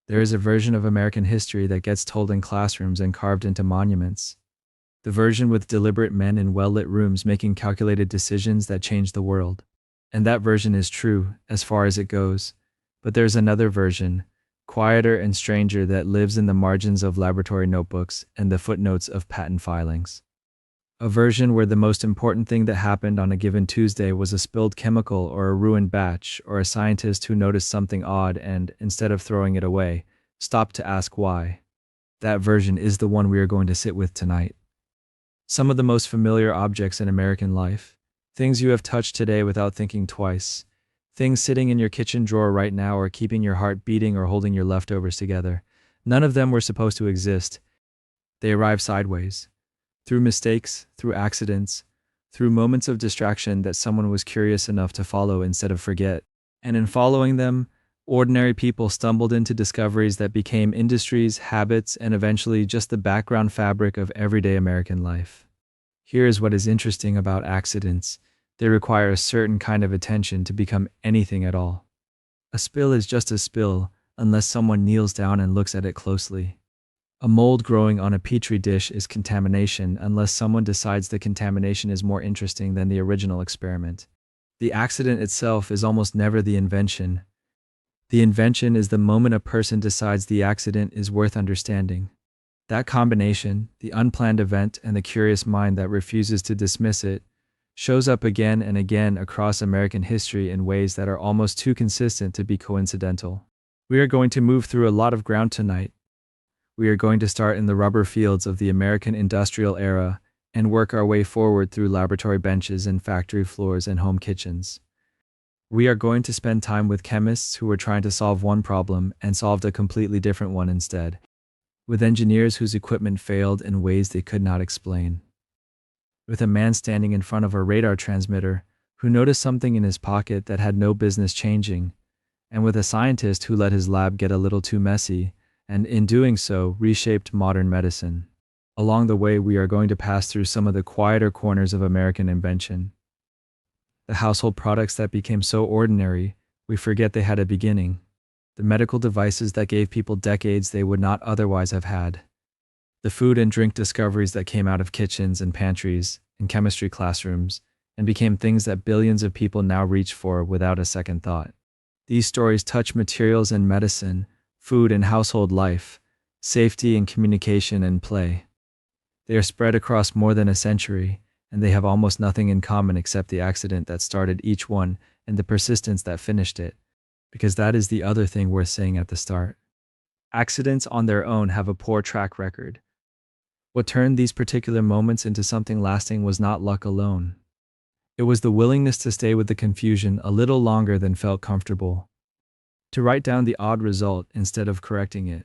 There is a version of American history that gets told in classrooms and carved into monuments. The version with deliberate men in well-lit rooms making calculated decisions that change the world. And that version is true, as far as it goes. But there's another version, quieter and stranger, that lives in the margins of laboratory notebooks and the footnotes of patent filings. A version where the most important thing that happened on a given Tuesday was a spilled chemical or a ruined batch or a scientist who noticed something odd and, instead of throwing it away, stopped to ask why. That version is the one we are going to sit with tonight. Some of the most familiar objects in American life, things you have touched today without thinking twice, things sitting in your kitchen drawer right now or keeping your heart beating or holding your leftovers together. None of them were supposed to exist. They arrived sideways. Through mistakes, through accidents, through moments of distraction that someone was curious enough to follow instead of forget. And in following them, ordinary people stumbled into discoveries that became industries, habits, and eventually just the background fabric of everyday American life. Here is what is interesting about accidents. They require a certain kind of attention to become anything at all. A spill is just a spill unless someone kneels down and looks at it closely. A mold growing on a petri dish is contamination unless someone decides the contamination is more interesting than the original experiment. The accident itself is almost never the invention. The invention is the moment a person decides the accident is worth understanding. That combination, the unplanned event and the curious mind that refuses to dismiss it, shows up again and again across American history in ways that are almost too consistent to be coincidental. We are going to move through a lot of ground tonight. We are going to start in the rubber fields of the American industrial era and work our way forward through laboratory benches and factory floors and home kitchens. We are going to spend time with chemists who were trying to solve one problem and solved a completely different one instead. With engineers whose equipment failed in ways they could not explain. With a man standing in front of a radar transmitter who noticed something in his pocket that had no business changing. And with a scientist who let his lab get a little too messy, and in doing so, reshaped modern medicine. Along the way, we are going to pass through some of the quieter corners of American invention. The household products that became so ordinary, we forget they had a beginning. The medical devices that gave people decades they would not otherwise have had. The food and drink discoveries that came out of kitchens and pantries and chemistry classrooms and became things that billions of people now reach for without a second thought. These stories touch materials and medicine, food and household life, safety and communication and play. They are spread across more than a century, and they have almost nothing in common except the accident that started each one and the persistence that finished it, because that is the other thing worth saying at the start. Accidents on their own have a poor track record. What turned these particular moments into something lasting was not luck alone. It was the willingness to stay with the confusion a little longer than felt comfortable. To write down the odd result instead of correcting it.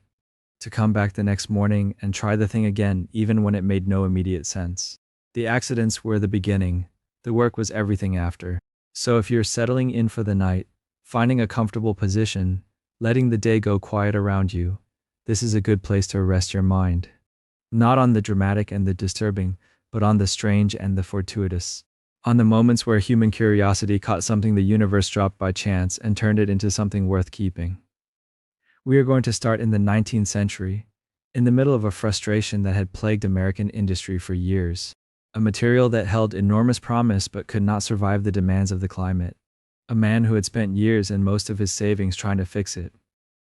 To come back the next morning and try the thing again even when it made no immediate sense. The accidents were the beginning. The work was everything after. So if you're settling in for the night, finding a comfortable position, letting the day go quiet around you, this is a good place to rest your mind. Not on the dramatic and the disturbing, but on the strange and the fortuitous. On the moments where human curiosity caught something the universe dropped by chance and turned it into something worth keeping. We are going to start in the 19th century, in the middle of a frustration that had plagued American industry for years. A material that held enormous promise but could not survive the demands of the climate. A man who had spent years and most of his savings trying to fix it.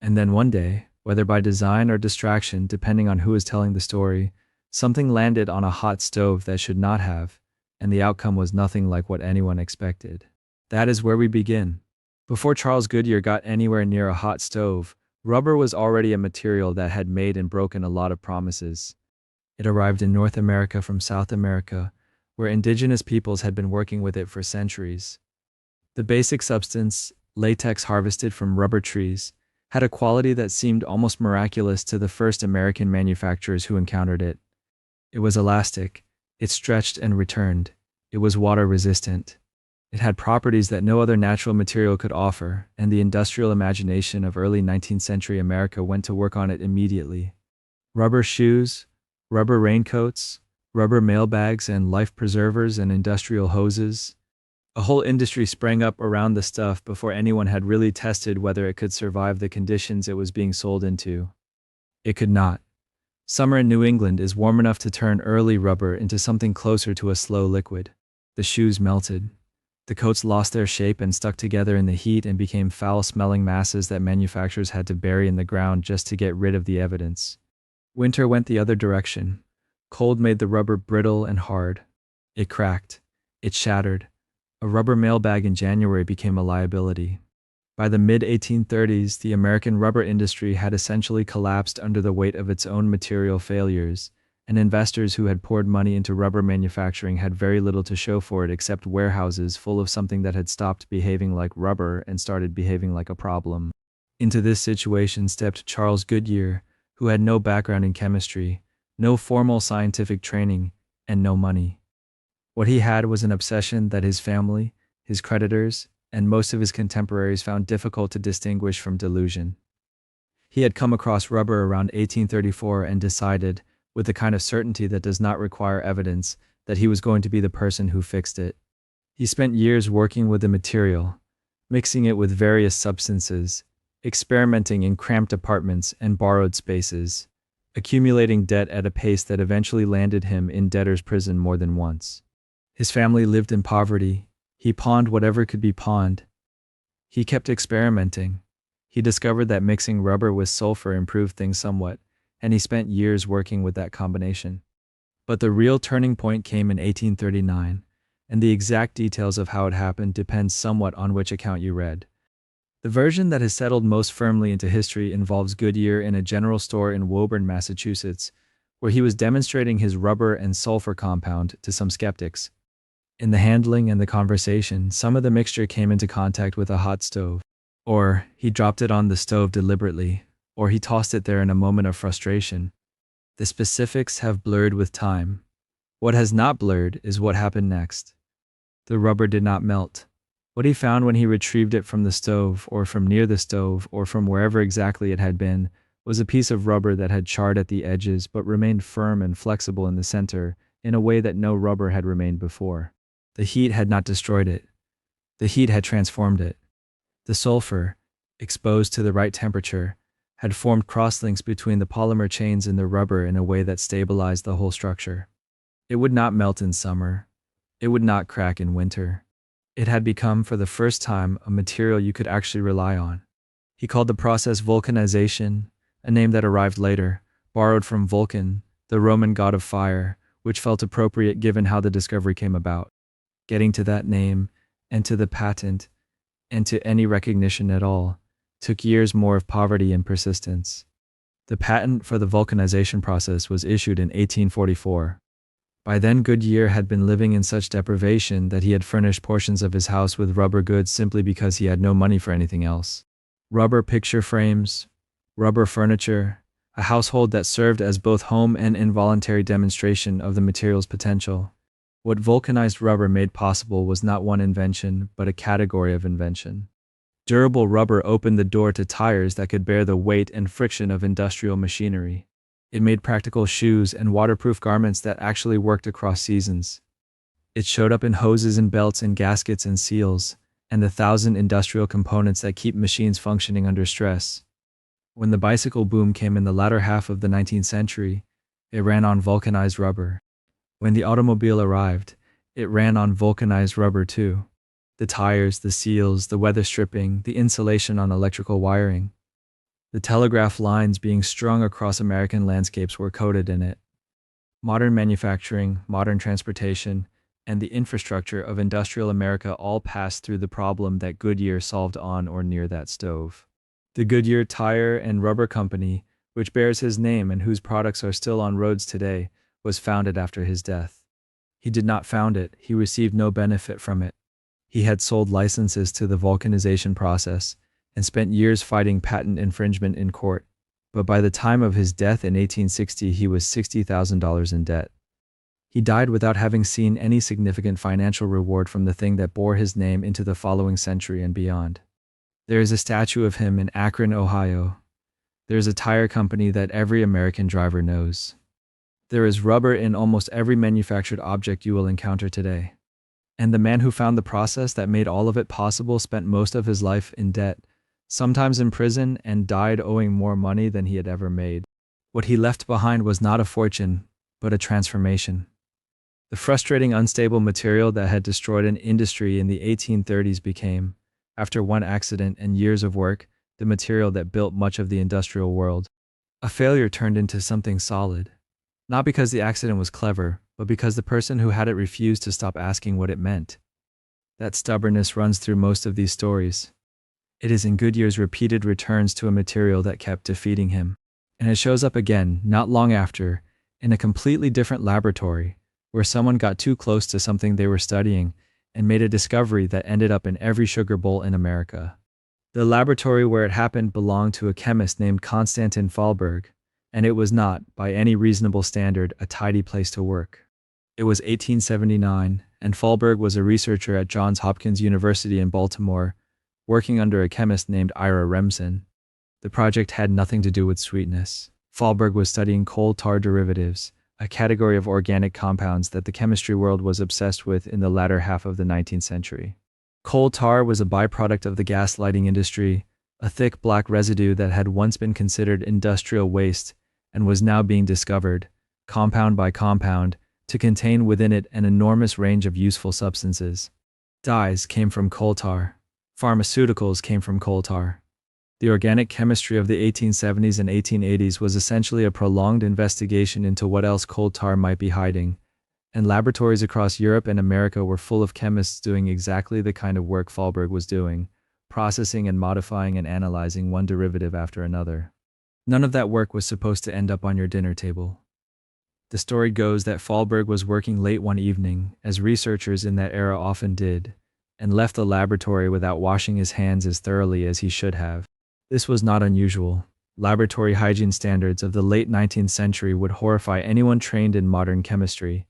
And then one day, whether by design or distraction depending on who is telling the story, something landed on a hot stove that should not have, and the outcome was nothing like what anyone expected. That is where we begin. Before Charles Goodyear got anywhere near a hot stove, rubber was already a material that had made and broken a lot of promises. It arrived in North America from South America, where indigenous peoples had been working with it for centuries. The basic substance, latex harvested from rubber trees, had a quality that seemed almost miraculous to the first American manufacturers who encountered it. It was elastic, it stretched and returned, it was water resistant. It had properties that no other natural material could offer, and the industrial imagination of early 19th century America went to work on it immediately. Rubber shoes, rubber raincoats, rubber mailbags and life preservers and industrial hoses. A whole industry sprang up around the stuff before anyone had really tested whether it could survive the conditions it was being sold into. It could not. Summer in New England is warm enough to turn early rubber into something closer to a slow liquid. The shoes melted. The coats lost their shape and stuck together in the heat and became foul-smelling masses that manufacturers had to bury in the ground just to get rid of the evidence. Winter went the other direction. Cold made the rubber brittle and hard. It cracked. It shattered. A rubber mailbag in January became a liability. By the mid-1830s, the American rubber industry had essentially collapsed under the weight of its own material failures, and investors who had poured money into rubber manufacturing had very little to show for it except warehouses full of something that had stopped behaving like rubber and started behaving like a problem. Into this situation stepped Charles Goodyear, who had no background in chemistry, no formal scientific training, and no money. What he had was an obsession that his family, his creditors, and most of his contemporaries found difficult to distinguish from delusion. He had come across rubber around 1834 and decided, with the kind of certainty that does not require evidence, that he was going to be the person who fixed it. He spent years working with the material, mixing it with various substances, experimenting in cramped apartments and borrowed spaces, accumulating debt at a pace that eventually landed him in debtor's prison more than once. His family lived in poverty. He pawned whatever could be pawned. He kept experimenting. He discovered that mixing rubber with sulfur improved things somewhat, and he spent years working with that combination. But the real turning point came in 1839, and the exact details of how it happened depends somewhat on which account you read. The version that has settled most firmly into history involves Goodyear in a general store in Woburn, Massachusetts, where he was demonstrating his rubber and sulfur compound to some skeptics. In the handling and the conversation, some of the mixture came into contact with a hot stove, or he dropped it on the stove deliberately, or he tossed it there in a moment of frustration. The specifics have blurred with time. What has not blurred is what happened next. The rubber did not melt. What he found when he retrieved it from the stove, or from near the stove, or from wherever exactly it had been, was a piece of rubber that had charred at the edges but remained firm and flexible in the center in a way that no rubber had remained before. The heat had not destroyed it. The heat had transformed it. The sulfur, exposed to the right temperature, had formed crosslinks between the polymer chains in the rubber in a way that stabilized the whole structure. It would not melt in summer. It would not crack in winter. It had become, for the first time, a material you could actually rely on. He called the process vulcanization, a name that arrived later, borrowed from Vulcan, the Roman god of fire, which felt appropriate given how the discovery came about. Getting to that name, and to the patent, and to any recognition at all, took years more of poverty and persistence. The patent for the vulcanization process was issued in 1844. By then Goodyear had been living in such deprivation that he had furnished portions of his house with rubber goods simply because he had no money for anything else. Rubber picture frames, rubber furniture, a household that served as both home and involuntary demonstration of the material's potential. What vulcanized rubber made possible was not one invention, but a category of invention. Durable rubber opened the door to tires that could bear the weight and friction of industrial machinery. It made practical shoes and waterproof garments that actually worked across seasons. It showed up in hoses and belts and gaskets and seals, and the 1,000 industrial components that keep machines functioning under stress. When the bicycle boom came in the latter half of the 19th century, it ran on vulcanized rubber. When the automobile arrived, it ran on vulcanized rubber too. The tires, the seals, the weather stripping, the insulation on electrical wiring. The telegraph lines being strung across American landscapes were coated in it. Modern manufacturing, modern transportation, and the infrastructure of industrial America all passed through the problem that Goodyear solved on or near that stove. The Goodyear Tire and Rubber Company, which bears his name and whose products are still on roads today, was founded after his death. He did not found it, he received no benefit from it. He had sold licenses to the vulcanization process and spent years fighting patent infringement in court, but by the time of his death in 1860 he was $60,000 in debt. He died without having seen any significant financial reward from the thing that bore his name into the following century and beyond. There is a statue of him in Akron, Ohio. There is a tire company that every American driver knows. There is rubber in almost every manufactured object you will encounter today. And the man who found the process that made all of it possible spent most of his life in debt, sometimes in prison, and died owing more money than he had ever made. What he left behind was not a fortune, but a transformation. The frustrating, unstable material that had destroyed an industry in the 1830s became, after one accident and years of work, the material that built much of the industrial world. A failure turned into something solid. Not because the accident was clever, but because the person who had it refused to stop asking what it meant. That stubbornness runs through most of these stories. It is in Goodyear's repeated returns to a material that kept defeating him. And it shows up again, not long after, in a completely different laboratory, where someone got too close to something they were studying and made a discovery that ended up in every sugar bowl in America. The laboratory where it happened belonged to a chemist named Konstantin Fahlberg, and it was not, by any reasonable standard, a tidy place to work. It was 1879, and Fahlberg was a researcher at Johns Hopkins University in Baltimore, working under a chemist named Ira Remsen. The project had nothing to do with sweetness. Fahlberg was studying coal tar derivatives, a category of organic compounds that the chemistry world was obsessed with in the latter half of the 19th century. Coal tar was a byproduct of the gas lighting industry, a thick black residue that had once been considered industrial waste and was now being discovered, compound by compound, to contain within it an enormous range of useful substances. Dyes came from coal tar. Pharmaceuticals came from coal tar. The organic chemistry of the 1870s and 1880s was essentially a prolonged investigation into what else coal tar might be hiding, and laboratories across Europe and America were full of chemists doing exactly the kind of work Fahlberg was doing, processing and modifying and analyzing one derivative after another. None of that work was supposed to end up on your dinner table. The story goes that Fahlberg was working late one evening, as researchers in that era often did, and left the laboratory without washing his hands as thoroughly as he should have. This was not unusual. Laboratory hygiene standards of the late 19th century would horrify anyone trained in modern chemistry,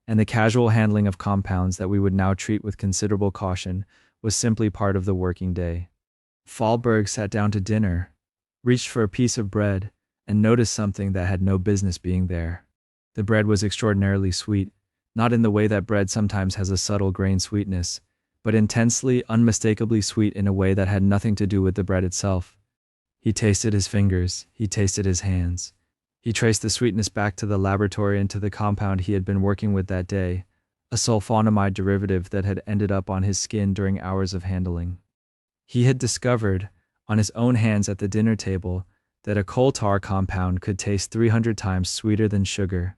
and the casual handling of compounds that we would now treat with considerable caution was simply part of the working day. Fahlberg sat down to dinner, reached for a piece of bread, and noticed something that had no business being there. The bread was extraordinarily sweet, not in the way that bread sometimes has a subtle grain sweetness, but intensely, unmistakably sweet in a way that had nothing to do with the bread itself. He tasted his fingers, he tasted his hands. He traced the sweetness back to the laboratory and to the compound he had been working with that day, a sulfonamide derivative that had ended up on his skin during hours of handling. He had discovered, on his own hands at the dinner table, that a coal tar compound could taste 300 times sweeter than sugar.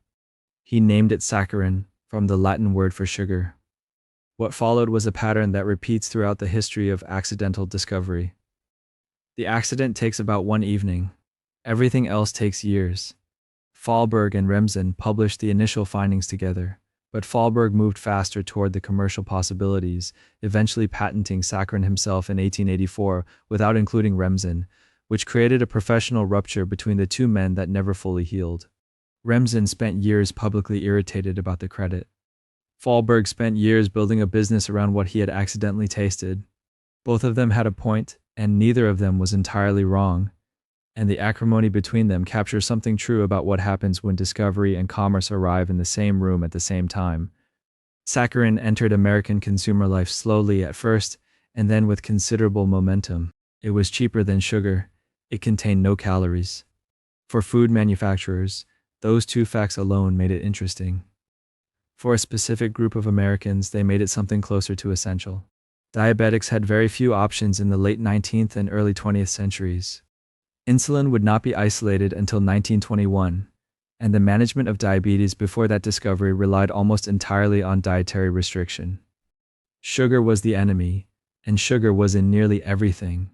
He named it saccharin, from the Latin word for sugar. What followed was a pattern that repeats throughout the history of accidental discovery. The accident takes about one evening. Everything else takes years. Fahlberg and Remsen published the initial findings together, but Fahlberg moved faster toward the commercial possibilities, eventually patenting saccharin himself in 1884 without including Remsen, which created a professional rupture between the two men that never fully healed. Remsen spent years publicly irritated about the credit. Fahlberg spent years building a business around what he had accidentally tasted. Both of them had a point, and neither of them was entirely wrong, and the acrimony between them captures something true about what happens when discovery and commerce arrive in the same room at the same time. Saccharin entered American consumer life slowly at first, and then with considerable momentum. It was cheaper than sugar. It contained no calories. For food manufacturers, those two facts alone made it interesting. For a specific group of Americans, they made it something closer to essential. Diabetics had very few options in the late 19th and early 20th centuries. Insulin would not be isolated until 1921, and the management of diabetes before that discovery relied almost entirely on dietary restriction. Sugar was the enemy, and sugar was in nearly everything.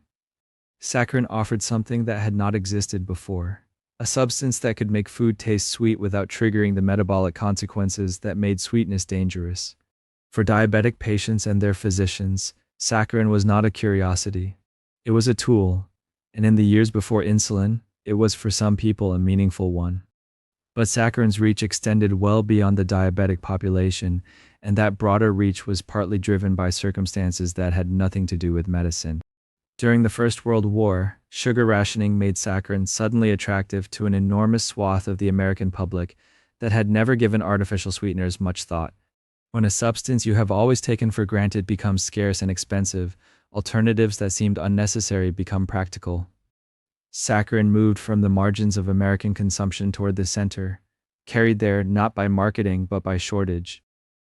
Saccharin offered something that had not existed before, a substance that could make food taste sweet without triggering the metabolic consequences that made sweetness dangerous. For diabetic patients and their physicians, saccharin was not a curiosity. It was a tool, and in the years before insulin, it was for some people a meaningful one. But saccharin's reach extended well beyond the diabetic population, and that broader reach was partly driven by circumstances that had nothing to do with medicine. During the First World War, sugar rationing made saccharin suddenly attractive to an enormous swath of the American public that had never given artificial sweeteners much thought. When a substance you have always taken for granted becomes scarce and expensive, alternatives that seemed unnecessary become practical. Saccharin moved from the margins of American consumption toward the center, carried there not by marketing but by shortage.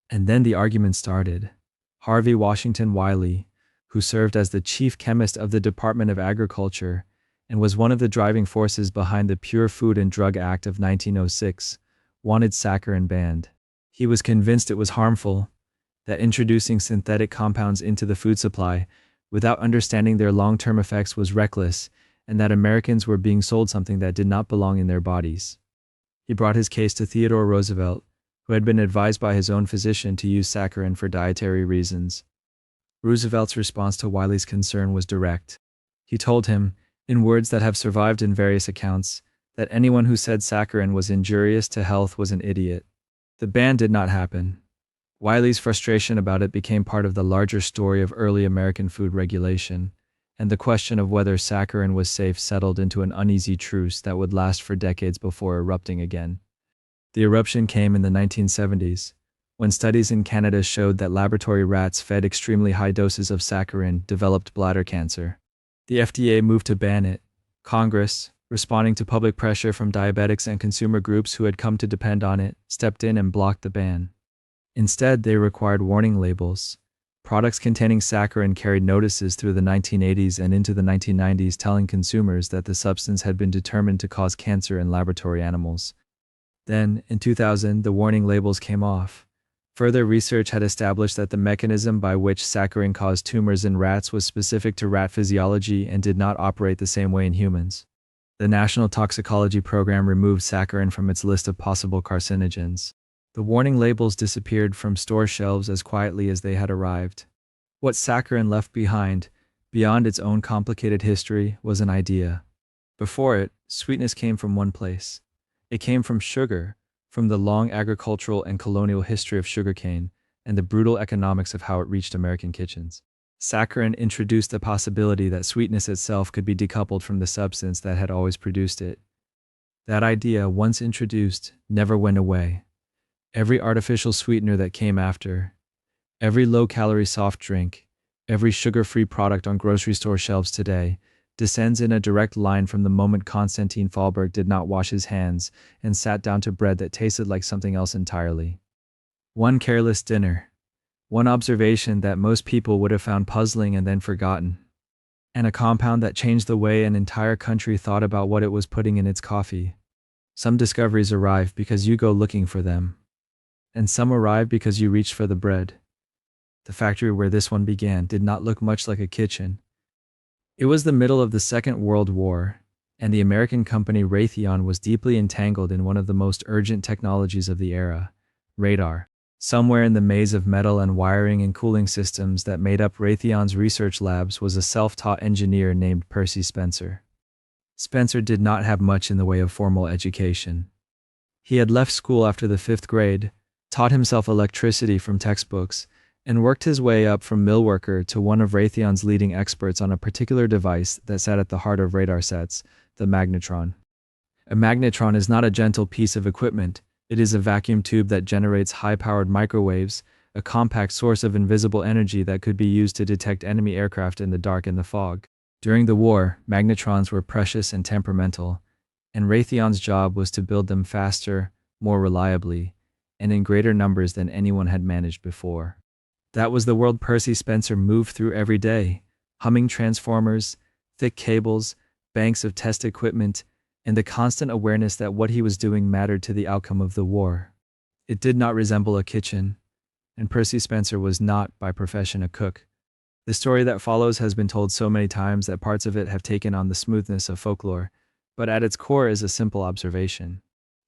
And then the argument started. Harvey Washington Wiley, who served as the chief chemist of the Department of Agriculture and was one of the driving forces behind the Pure Food and Drug Act of 1906, wanted saccharin banned. He was convinced it was harmful, that introducing synthetic compounds into the food supply without understanding their long-term effects was reckless, and that Americans were being sold something that did not belong in their bodies. He brought his case to Theodore Roosevelt, who had been advised by his own physician to use saccharin for dietary reasons. Roosevelt's response to Wiley's concern was direct. He told him, in words that have survived in various accounts, that anyone who said saccharin was injurious to health was an idiot. The ban did not happen. Wiley's frustration about it became part of the larger story of early American food regulation, and the question of whether saccharin was safe settled into an uneasy truce that would last for decades before erupting again. The eruption came in the 1970s, when studies in Canada showed that laboratory rats fed extremely high doses of saccharin developed bladder cancer. The FDA moved to ban it. Congress, responding to public pressure from diabetics and consumer groups who had come to depend on it, stepped in and blocked the ban. Instead, they required warning labels. Products containing saccharin carried notices through the 1980s and into the 1990s telling consumers that the substance had been determined to cause cancer in laboratory animals. Then, in 2000, the warning labels came off. Further research had established that the mechanism by which saccharin caused tumors in rats was specific to rat physiology and did not operate the same way in humans. The National Toxicology Program removed saccharin from its list of possible carcinogens. The warning labels disappeared from store shelves as quietly as they had arrived. What saccharin left behind, beyond its own complicated history, was an idea. Before it, sweetness came from one place. It came from sugar, from the long agricultural and colonial history of sugarcane, and the brutal economics of how it reached American kitchens. Saccharin introduced the possibility that sweetness itself could be decoupled from the substance that had always produced it. That idea, once introduced, never went away. Every artificial sweetener that came after, every low-calorie soft drink, every sugar-free product on grocery store shelves today, descends in a direct line from the moment Konstantin Fahlberg did not wash his hands and sat down to bread that tasted like something else entirely. One careless dinner. One observation that most people would have found puzzling and then forgotten. And a compound that changed the way an entire country thought about what it was putting in its coffee. Some discoveries arrive because you go looking for them. And some arrive because you reached for the bread. The factory where this one began did not look much like a kitchen. It was the middle of the Second World War, and the American company Raytheon was deeply entangled in one of the most urgent technologies of the era, radar. Somewhere in the maze of metal and wiring and cooling systems that made up Raytheon's research labs was a self-taught engineer named Percy Spencer. Spencer did not have much in the way of formal education. He had left school after the 5th grade, taught himself electricity from textbooks, and worked his way up from mill worker to one of Raytheon's leading experts on a particular device that sat at the heart of radar sets, the magnetron. A magnetron is not a gentle piece of equipment, it is a vacuum tube that generates high-powered microwaves, a compact source of invisible energy that could be used to detect enemy aircraft in the dark and the fog. During the war, magnetrons were precious and temperamental, and Raytheon's job was to build them faster, more reliably, and in greater numbers than anyone had managed before. That was the world Percy Spencer moved through every day, humming transformers, thick cables, banks of test equipment, and the constant awareness that what he was doing mattered to the outcome of the war. It did not resemble a kitchen, and Percy Spencer was not, by profession, a cook. The story that follows has been told so many times that parts of it have taken on the smoothness of folklore, but at its core is a simple observation.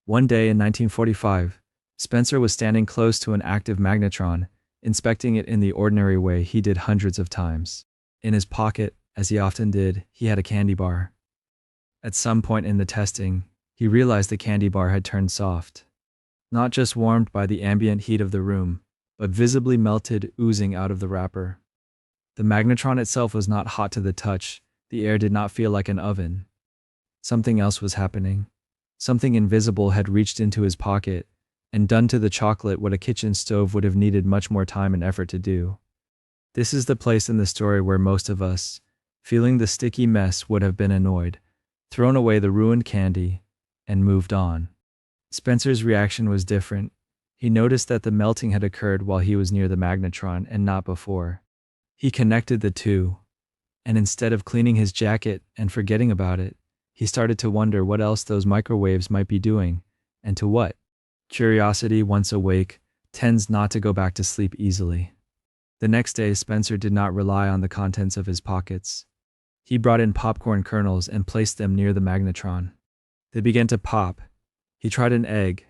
One day in 1945, Spencer was standing close to an active magnetron, inspecting it in the ordinary way he did hundreds of times. In his pocket, as he often did, he had a candy bar. At some point in the testing, he realized the candy bar had turned soft. Not just warmed by the ambient heat of the room, but visibly melted, oozing out of the wrapper. The magnetron itself was not hot to the touch, the air did not feel like an oven. Something else was happening. Something invisible had reached into his pocket, and done to the chocolate what a kitchen stove would have needed much more time and effort to do. This is the place in the story where most of us, feeling the sticky mess, would have been annoyed, thrown away the ruined candy, and moved on. Spencer's reaction was different. He noticed that the melting had occurred while he was near the magnetron and not before. He connected the two, and instead of cleaning his jacket and forgetting about it, he started to wonder what else those microwaves might be doing, and to what. Curiosity, once awake, tends not to go back to sleep easily. The next day, Spencer did not rely on the contents of his pockets. He brought in popcorn kernels and placed them near the magnetron. They began to pop. He tried an egg.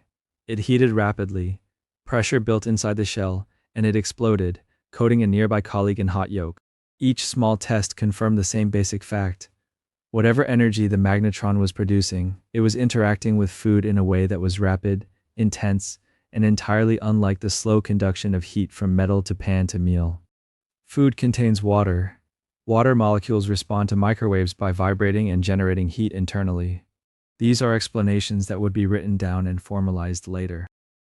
It heated rapidly. Pressure built inside the shell, and it exploded, coating a nearby colleague in hot yolk. Each small test confirmed the same basic fact. Whatever energy the magnetron was producing, it was interacting with food in a way that was rapid, intense, and entirely unlike the slow conduction of heat from metal to pan to meal. Food contains water. Water molecules respond to microwaves by vibrating and generating heat internally. These are explanations that would be written down and formalized later.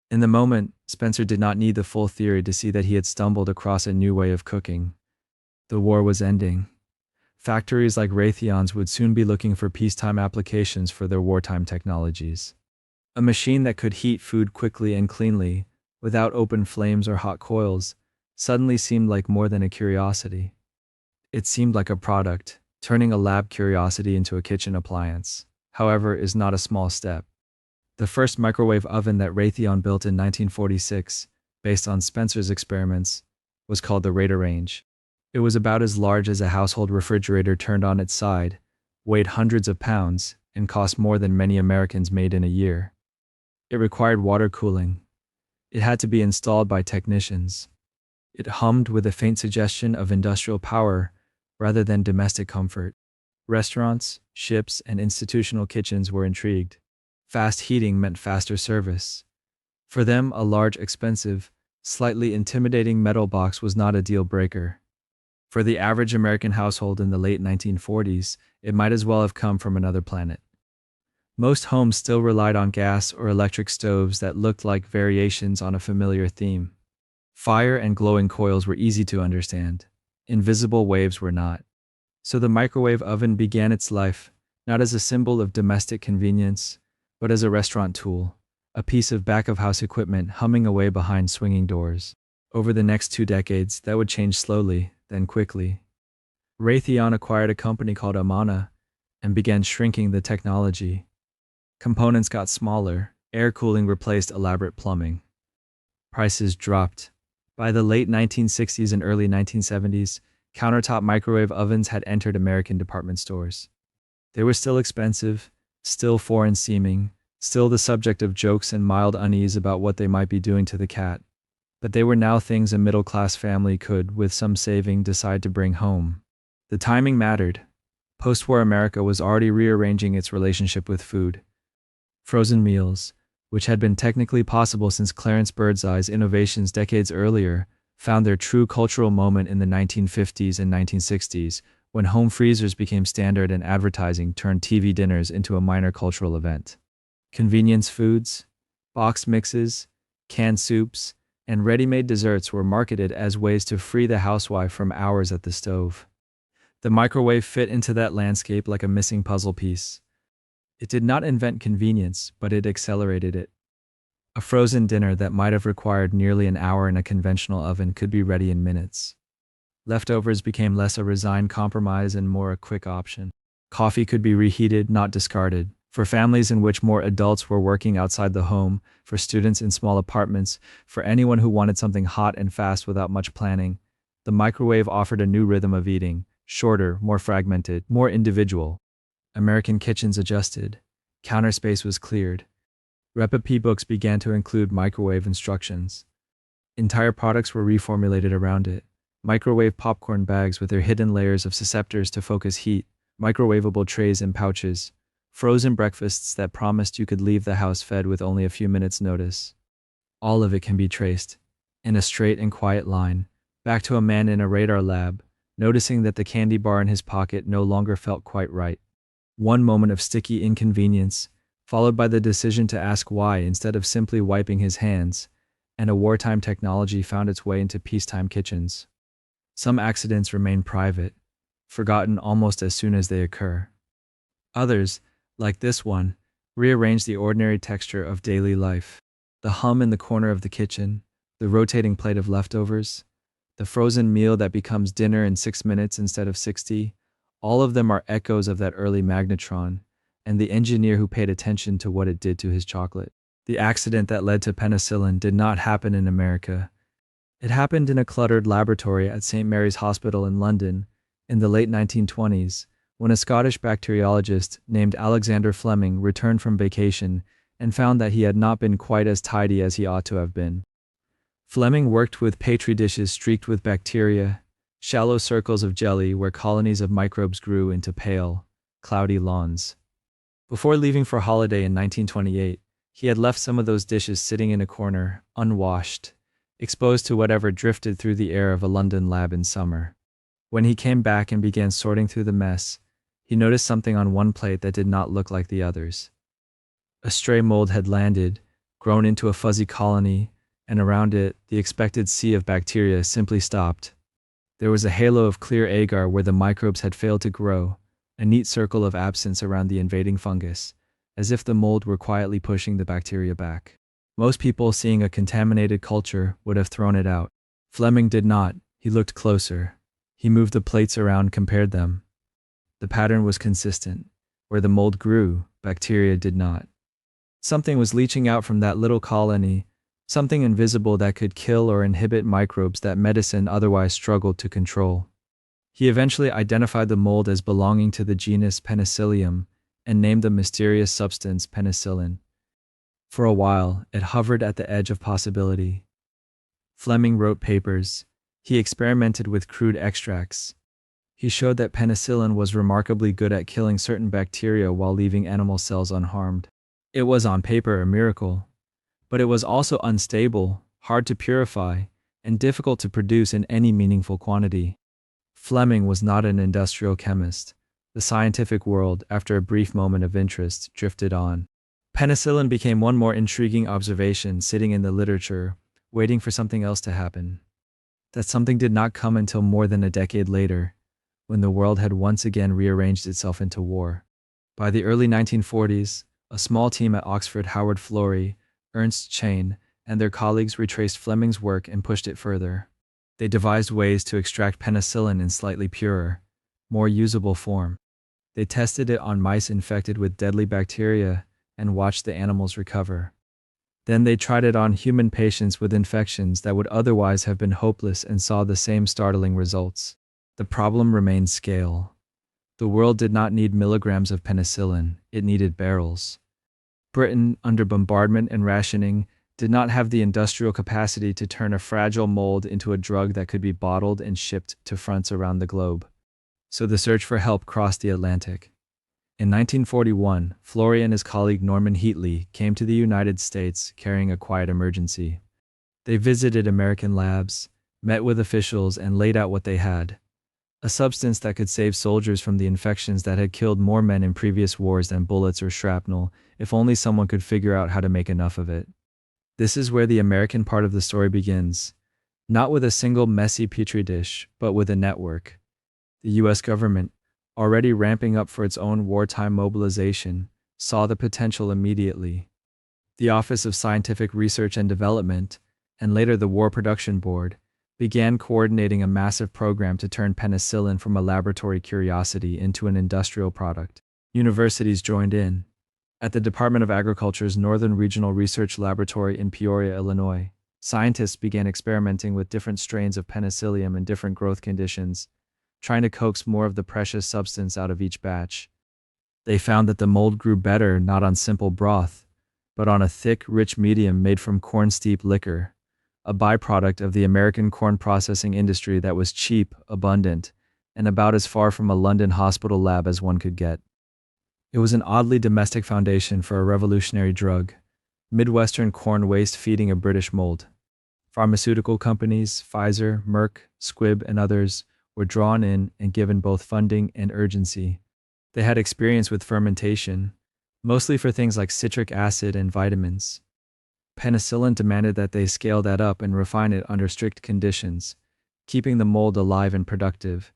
In the moment, Spencer did not need the full theory to see that he had stumbled across a new way of cooking. The war was ending. Factories like Raytheon's would soon be looking for peacetime applications for their wartime technologies. A machine that could heat food quickly and cleanly, without open flames or hot coils, suddenly seemed like more than a curiosity. It seemed like a product. Turning a lab curiosity into a kitchen appliance, however, is not a small step. The first microwave oven that Raytheon built in 1946, based on Spencer's experiments, was called the Radarange. It was about as large as a household refrigerator turned on its side, weighed hundreds of pounds, and cost more than many Americans made in a year. It required water cooling. It had to be installed by technicians. It hummed with a faint suggestion of industrial power rather than domestic comfort. Restaurants, ships, and institutional kitchens were intrigued. Fast heating meant faster service. For them, a large, expensive, slightly intimidating metal box was not a deal breaker. For the average American household in the late 1940s, it might as well have come from another planet. Most homes still relied on gas or electric stoves that looked like variations on a familiar theme. Fire and glowing coils were easy to understand. Invisible waves were not. So the microwave oven began its life, not as a symbol of domestic convenience, but as a restaurant tool, a piece of back-of-house equipment humming away behind swinging doors. Over the next 2 decades, that would change slowly, then quickly. Raytheon acquired a company called Amana and began shrinking the technology. Components got smaller, air cooling replaced elaborate plumbing. Prices dropped. By the late 1960s and early 1970s, countertop microwave ovens had entered American department stores. They were still expensive, still foreign-seeming, still the subject of jokes and mild unease about what they might be doing to the cat. But they were now things a middle-class family could, with some saving, decide to bring home. The timing mattered. Post-war America was already rearranging its relationship with food. Frozen meals, which had been technically possible since Clarence Birdseye's innovations decades earlier, found their true cultural moment in the 1950s and 1960s, when home freezers became standard and advertising turned TV dinners into a minor cultural event. Convenience foods, boxed mixes, canned soups, and ready-made desserts were marketed as ways to free the housewife from hours at the stove. The microwave fit into that landscape like a missing puzzle piece. It did not invent convenience, but it accelerated it. A frozen dinner that might have required nearly an hour in a conventional oven could be ready in minutes. Leftovers became less a resigned compromise and more a quick option. Coffee could be reheated, not discarded. For families in which more adults were working outside the home, for students in small apartments, for anyone who wanted something hot and fast without much planning, the microwave offered a new rhythm of eating, shorter, more fragmented, more individual. American kitchens adjusted. Counter space was cleared. Recipe books began to include microwave instructions. Entire products were reformulated around it. Microwave popcorn bags with their hidden layers of susceptors to focus heat, microwavable trays and pouches, frozen breakfasts that promised you could leave the house fed with only a few minutes' notice. All of it can be traced, in a straight and quiet line, back to a man in a radar lab, noticing that the candy bar in his pocket no longer felt quite right. One moment of sticky inconvenience, followed by the decision to ask why instead of simply wiping his hands, and a wartime technology found its way into peacetime kitchens. Some accidents remain private, forgotten almost as soon as they occur. Others, like this one, rearrange the ordinary texture of daily life. The hum in the corner of the kitchen, the rotating plate of leftovers, the frozen meal that becomes dinner in 6 minutes instead of 60, all of them are echoes of that early magnetron, and the engineer who paid attention to what it did to his chocolate. The accident that led to penicillin did not happen in America. It happened in a cluttered laboratory at St. Mary's Hospital in London in the late 1920s, when a Scottish bacteriologist named Alexander Fleming returned from vacation and found that he had not been quite as tidy as he ought to have been. Fleming worked with petri dishes streaked with bacteria, shallow circles of jelly where colonies of microbes grew into pale, cloudy lawns. Before leaving for holiday in 1928, he had left some of those dishes sitting in a corner, unwashed, exposed to whatever drifted through the air of a London lab in summer. When he came back and began sorting through the mess, he noticed something on one plate that did not look like the others. A stray mold had landed, grown into a fuzzy colony, and around it, the expected sea of bacteria simply stopped. There was a halo of clear agar where the microbes had failed to grow, a neat circle of absence around the invading fungus, as if the mold were quietly pushing the bacteria back. Most people seeing a contaminated culture would have thrown it out. Fleming did not. He looked closer. He moved the plates around, compared them. The pattern was consistent. Where the mold grew, bacteria did not. Something was leaching out from that little colony, something invisible that could kill or inhibit microbes that medicine otherwise struggled to control. He eventually identified the mold as belonging to the genus Penicillium and named the mysterious substance penicillin. For a while, it hovered at the edge of possibility. Fleming wrote papers. He experimented with crude extracts. He showed that penicillin was remarkably good at killing certain bacteria while leaving animal cells unharmed. It was on paper a miracle, but it was also unstable, hard to purify, and difficult to produce in any meaningful quantity. Fleming was not an industrial chemist. The scientific world, after a brief moment of interest, drifted on. Penicillin became one more intriguing observation sitting in the literature, waiting for something else to happen. That something did not come until more than a decade later, when the world had once again rearranged itself into war. By the early 1940s, a small team at Oxford, Howard Florey, Ernst Chain, and their colleagues retraced Fleming's work and pushed it further. They devised ways to extract penicillin in slightly purer, more usable form. They tested it on mice infected with deadly bacteria and watched the animals recover. Then they tried it on human patients with infections that would otherwise have been hopeless and saw the same startling results. The problem remained scale. The world did not need milligrams of penicillin, it needed barrels. Britain, under bombardment and rationing, did not have the industrial capacity to turn a fragile mold into a drug that could be bottled and shipped to fronts around the globe. So the search for help crossed the Atlantic. In 1941, Florey and his colleague Norman Heatley came to the United States carrying a quiet emergency. They visited American labs, met with officials, and laid out what they had. A substance that could save soldiers from the infections that had killed more men in previous wars than bullets or shrapnel, if only someone could figure out how to make enough of it. This is where the American part of the story begins. Not with a single messy petri dish, but with a network. The U.S. government, already ramping up for its own wartime mobilization, saw the potential immediately. The Office of Scientific Research and Development, and later the War Production Board, began coordinating a massive program to turn penicillin from a laboratory curiosity into an industrial product. Universities joined in. At the Department of Agriculture's Northern Regional Research Laboratory in Peoria, Illinois, scientists began experimenting with different strains of penicillium in different growth conditions, trying to coax more of the precious substance out of each batch. They found that the mold grew better not on simple broth, but on a thick, rich medium made from corn-steep liquor, a byproduct of the American corn processing industry that was cheap, abundant, and about as far from a London hospital lab as one could get. It was an oddly domestic foundation for a revolutionary drug, Midwestern corn waste feeding a British mold. Pharmaceutical companies, Pfizer, Merck, Squibb, and others were drawn in and given both funding and urgency. They had experience with fermentation, mostly for things like citric acid and vitamins. Penicillin demanded that they scale that up and refine it under strict conditions, keeping the mold alive and productive,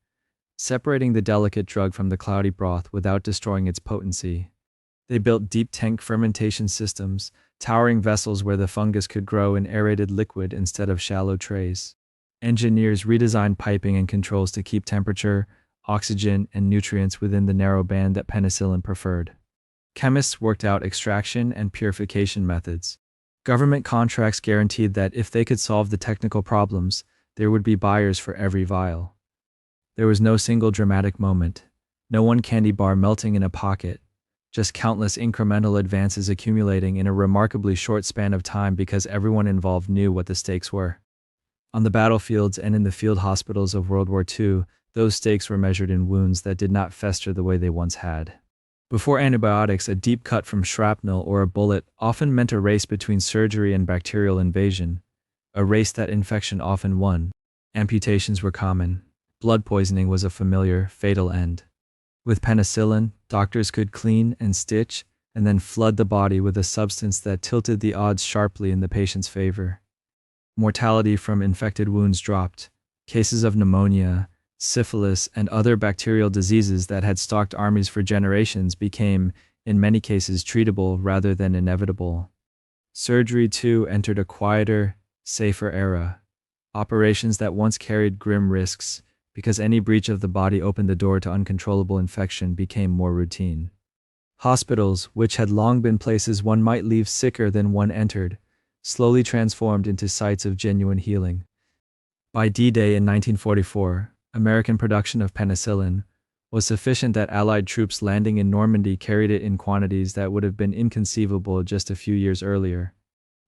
separating the delicate drug from the cloudy broth without destroying its potency. They built deep tank fermentation systems, towering vessels where the fungus could grow in aerated liquid instead of shallow trays. Engineers redesigned piping and controls to keep temperature, oxygen, and nutrients within the narrow band that penicillin preferred. Chemists worked out extraction and purification methods. Government contracts guaranteed that if they could solve the technical problems, there would be buyers for every vial. There was no single dramatic moment, no one candy bar melting in a pocket, just countless incremental advances accumulating in a remarkably short span of time because everyone involved knew what the stakes were. On the battlefields and in the field hospitals of World War II, those stakes were measured in wounds that did not fester the way they once had. Before antibiotics, a deep cut from shrapnel or a bullet often meant a race between surgery and bacterial invasion, a race that infection often won. Amputations were common. Blood poisoning was a familiar, fatal end. With penicillin, doctors could clean and stitch, and then flood the body with a substance that tilted the odds sharply in the patient's favor. Mortality from infected wounds dropped. Cases of pneumonia, syphilis, and other bacterial diseases that had stalked armies for generations became, in many cases, treatable rather than inevitable. Surgery, too, entered a quieter, safer era. Operations that once carried grim risks, because any breach of the body opened the door to uncontrollable infection, became more routine. Hospitals, which had long been places one might leave sicker than one entered, slowly transformed into sites of genuine healing. By D-Day in 1944, American production of penicillin was sufficient that Allied troops landing in Normandy carried it in quantities that would have been inconceivable just a few years earlier.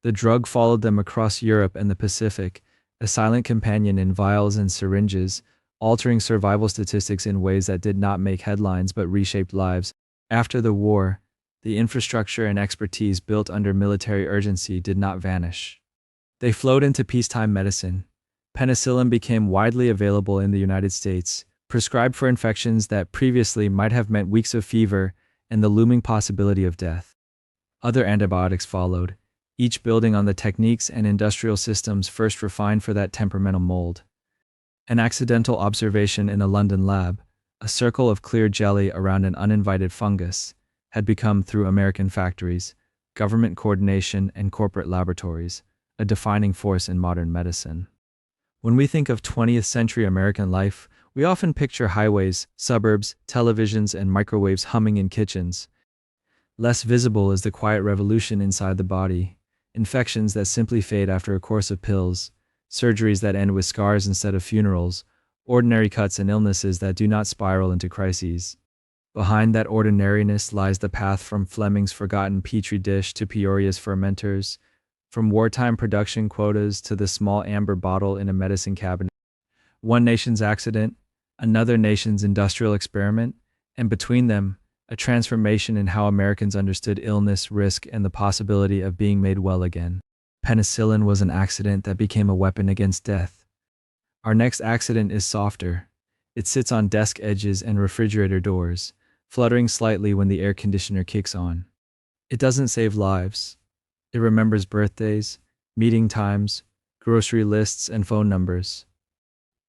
The drug followed them across Europe and the Pacific, a silent companion in vials and syringes, altering survival statistics in ways that did not make headlines but reshaped lives. After the war, the infrastructure and expertise built under military urgency did not vanish. They flowed into peacetime medicine. Penicillin became widely available in the United States, prescribed for infections that previously might have meant weeks of fever and the looming possibility of death. Other antibiotics followed, each building on the techniques and industrial systems first refined for that temperamental mold. An accidental observation in a London lab, a circle of clear jelly around an uninvited fungus, had become, through American factories, government coordination, and corporate laboratories, a defining force in modern medicine. When we think of 20th century American life, we often picture highways, suburbs, televisions, and microwaves humming in kitchens. Less visible is the quiet revolution inside the body, infections that simply fade after a course of pills, surgeries that end with scars instead of funerals, ordinary cuts and illnesses that do not spiral into crises. Behind that ordinariness lies the path from Fleming's forgotten petri dish to Peoria's fermenters, from wartime production quotas to the small amber bottle in a medicine cabinet. One nation's accident, another nation's industrial experiment, and between them, a transformation in how Americans understood illness, risk, and the possibility of being made well again. Penicillin was an accident that became a weapon against death. Our next accident is softer. It sits on desk edges and refrigerator doors, fluttering slightly when the air conditioner kicks on. It doesn't save lives. It remembers birthdays, meeting times, grocery lists, and phone numbers.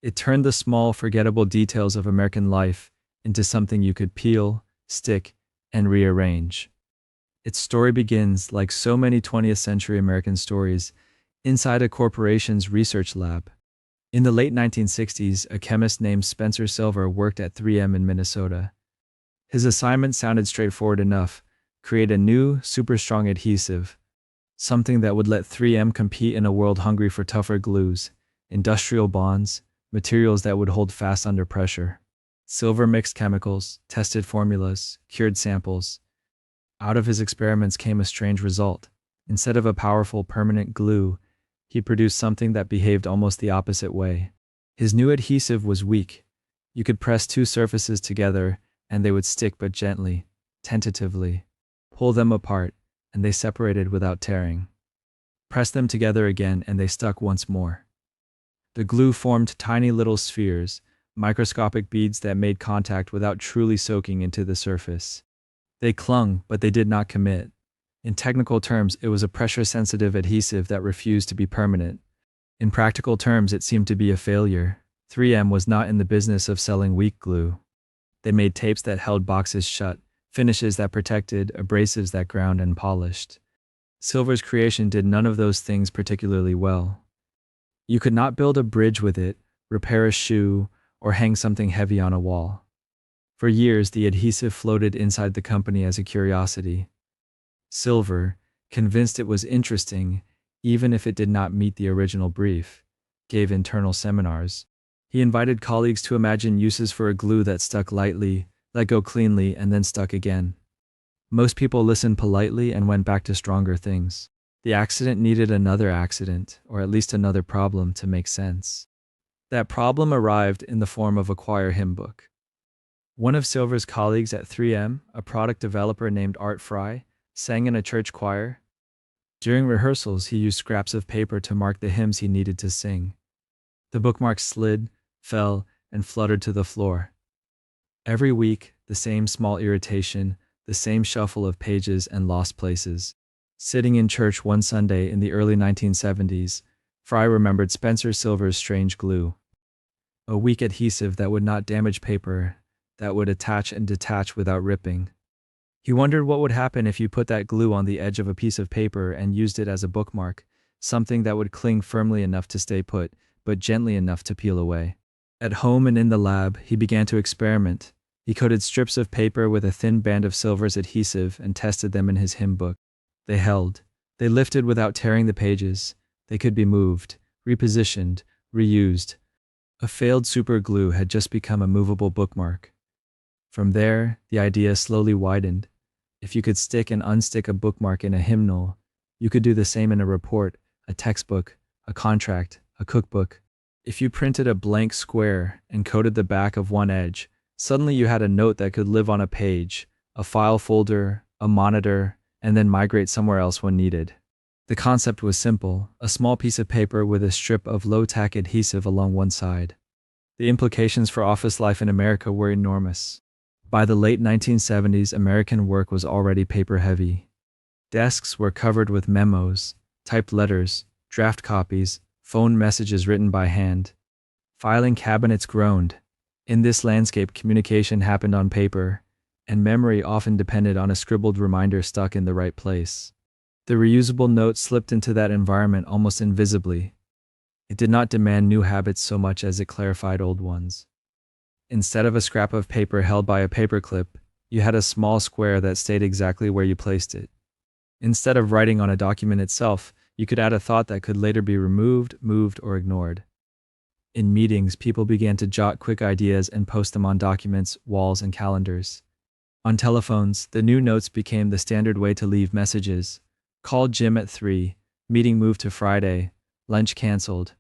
It turned the small, forgettable details of American life into something you could peel, stick, and rearrange. Its story begins, like so many 20th century American stories, inside a corporation's research lab. In the late 1960s, a chemist named Spencer Silver worked at 3M in Minnesota. His assignment sounded straightforward enough: create a new, super strong adhesive, something that would let 3M compete in a world hungry for tougher glues, industrial bonds, materials that would hold fast under pressure. Silver mixed chemicals, tested formulas, cured samples. Out of his experiments came a strange result. Instead of a powerful permanent glue, he produced something that behaved almost the opposite way. His new adhesive was weak. You could press two surfaces together, and they would stick but gently, tentatively. Pull them apart, and they separated without tearing. Press them together again, and they stuck once more. The glue formed tiny little spheres, microscopic beads that made contact without truly soaking into the surface. They clung, but they did not commit. In technical terms, it was a pressure-sensitive adhesive that refused to be permanent. In practical terms, it seemed to be a failure. 3M was not in the business of selling weak glue. They made tapes that held boxes shut, finishes that protected, abrasives that ground and polished. Silver's creation did none of those things particularly well. You could not build a bridge with it, repair a shoe, or hang something heavy on a wall. For years, the adhesive floated inside the company as a curiosity. Silver, convinced it was interesting, even if it did not meet the original brief, gave internal seminars. He invited colleagues to imagine uses for a glue that stuck lightly, let go cleanly, and then stuck again. Most people listened politely and went back to stronger things. The accident needed another accident, or at least another problem, to make sense. That problem arrived in the form of a choir hymn book. One of Silver's colleagues at 3M, a product developer named Art Fry, sang in a church choir. During rehearsals, he used scraps of paper to mark the hymns he needed to sing. The bookmarks slid, fell, and fluttered to the floor. Every week, the same small irritation, the same shuffle of pages and lost places. Sitting in church one Sunday in the early 1970s, Fry remembered Spencer Silver's strange glue. A weak adhesive that would not damage paper, that would attach and detach without ripping. He wondered what would happen if you put that glue on the edge of a piece of paper and used it as a bookmark, something that would cling firmly enough to stay put, but gently enough to peel away. At home and in the lab, he began to experiment. He coated strips of paper with a thin band of Silver's adhesive and tested them in his hymn book. They held. They lifted without tearing the pages. They could be moved, repositioned, reused. A failed super glue had just become a movable bookmark. From there, the idea slowly widened. If you could stick and unstick a bookmark in a hymnal, you could do the same in a report, a textbook, a contract, a cookbook. If you printed a blank square and coated the back of one edge, suddenly you had a note that could live on a page, a file folder, a monitor, and then migrate somewhere else when needed. The concept was simple, a small piece of paper with a strip of low-tack adhesive along one side. The implications for office life in America were enormous. By the late 1970s, American work was already paper-heavy. Desks were covered with memos, typed letters, draft copies, phone messages written by hand. Filing cabinets groaned. In this landscape, communication happened on paper, and memory often depended on a scribbled reminder stuck in the right place. The reusable note slipped into that environment almost invisibly. It did not demand new habits so much as it clarified old ones. Instead of a scrap of paper held by a paperclip, you had a small square that stayed exactly where you placed it. Instead of writing on a document itself, you could add a thought that could later be removed, moved, or ignored. In meetings, people began to jot quick ideas and post them on documents, walls, and calendars. On telephones, the new notes became the standard way to leave messages. Called Jim at 3, meeting moved to Friday, lunch canceled.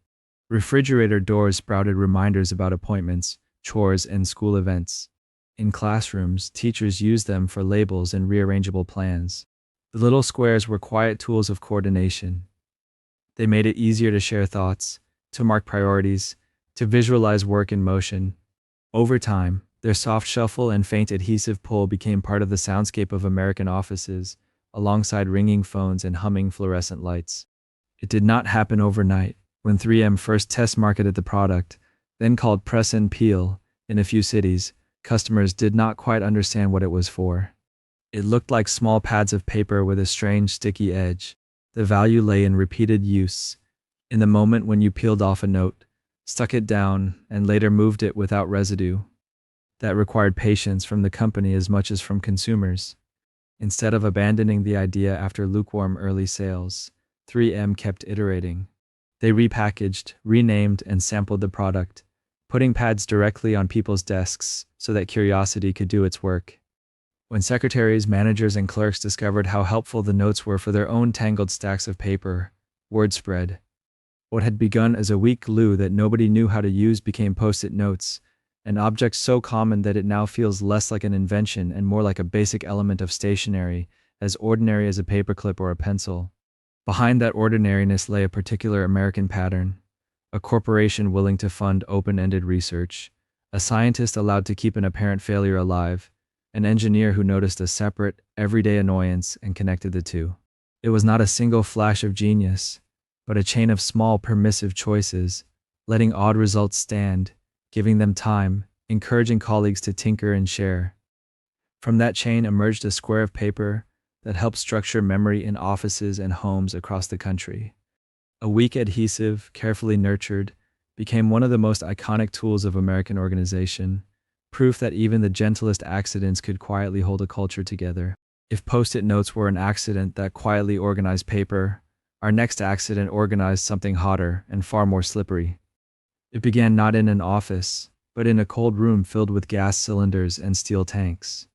Refrigerator doors sprouted reminders about appointments, chores, and school events. In classrooms, teachers used them for labels and rearrangeable plans. The little squares were quiet tools of coordination. They made it easier to share thoughts, to mark priorities, to visualize work in motion. Over time, their soft shuffle and faint adhesive pull became part of the soundscape of American offices, alongside ringing phones and humming fluorescent lights. It did not happen overnight. When 3M first test marketed the product, then called Press and Peel, in a few cities, customers did not quite understand what it was for. It looked like small pads of paper with a strange sticky edge. The value lay in repeated use, in the moment when you peeled off a note, stuck it down, and later moved it without residue. That required patience from the company as much as from consumers. Instead of abandoning the idea after lukewarm early sales, 3M kept iterating. They repackaged, renamed, and sampled the product, putting pads directly on people's desks so that curiosity could do its work. When secretaries, managers, and clerks discovered how helpful the notes were for their own tangled stacks of paper, word spread. What had begun as a weak glue that nobody knew how to use became post-it notes, an object so common that it now feels less like an invention and more like a basic element of stationery, as ordinary as a paperclip or a pencil. Behind that ordinariness lay a particular American pattern, a corporation willing to fund open-ended research, a scientist allowed to keep an apparent failure alive, an engineer who noticed a separate, everyday annoyance and connected the two. It was not a single flash of genius, but a chain of small, permissive choices, letting odd results stand, giving them time, encouraging colleagues to tinker and share. From that chain emerged a square of paper that helped structure memory in offices and homes across the country. A weak adhesive, carefully nurtured, became one of the most iconic tools of American organization, proof that even the gentlest accidents could quietly hold a culture together. If Post-it notes were an accident that quietly organized paper, our next accident organized something hotter and far more slippery. It began not in an office, but in a cold room filled with gas cylinders and steel tanks.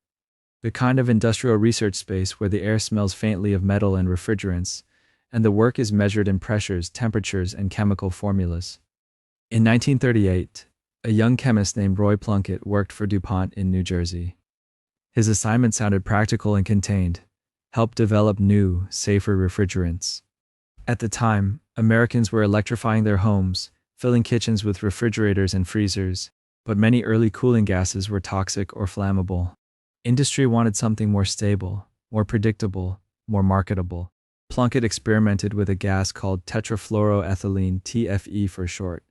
The kind of industrial research space where the air smells faintly of metal and refrigerants, and the work is measured in pressures, temperatures, and chemical formulas. In 1938, a young chemist named Roy Plunkett worked for DuPont in New Jersey. His assignment sounded practical and contained: help develop new, safer refrigerants. At the time, Americans were electrifying their homes, filling kitchens with refrigerators and freezers, but many early cooling gases were toxic or flammable. Industry wanted something more stable, more predictable, more marketable. Plunkett experimented with a gas called tetrafluoroethylene, TFE for short.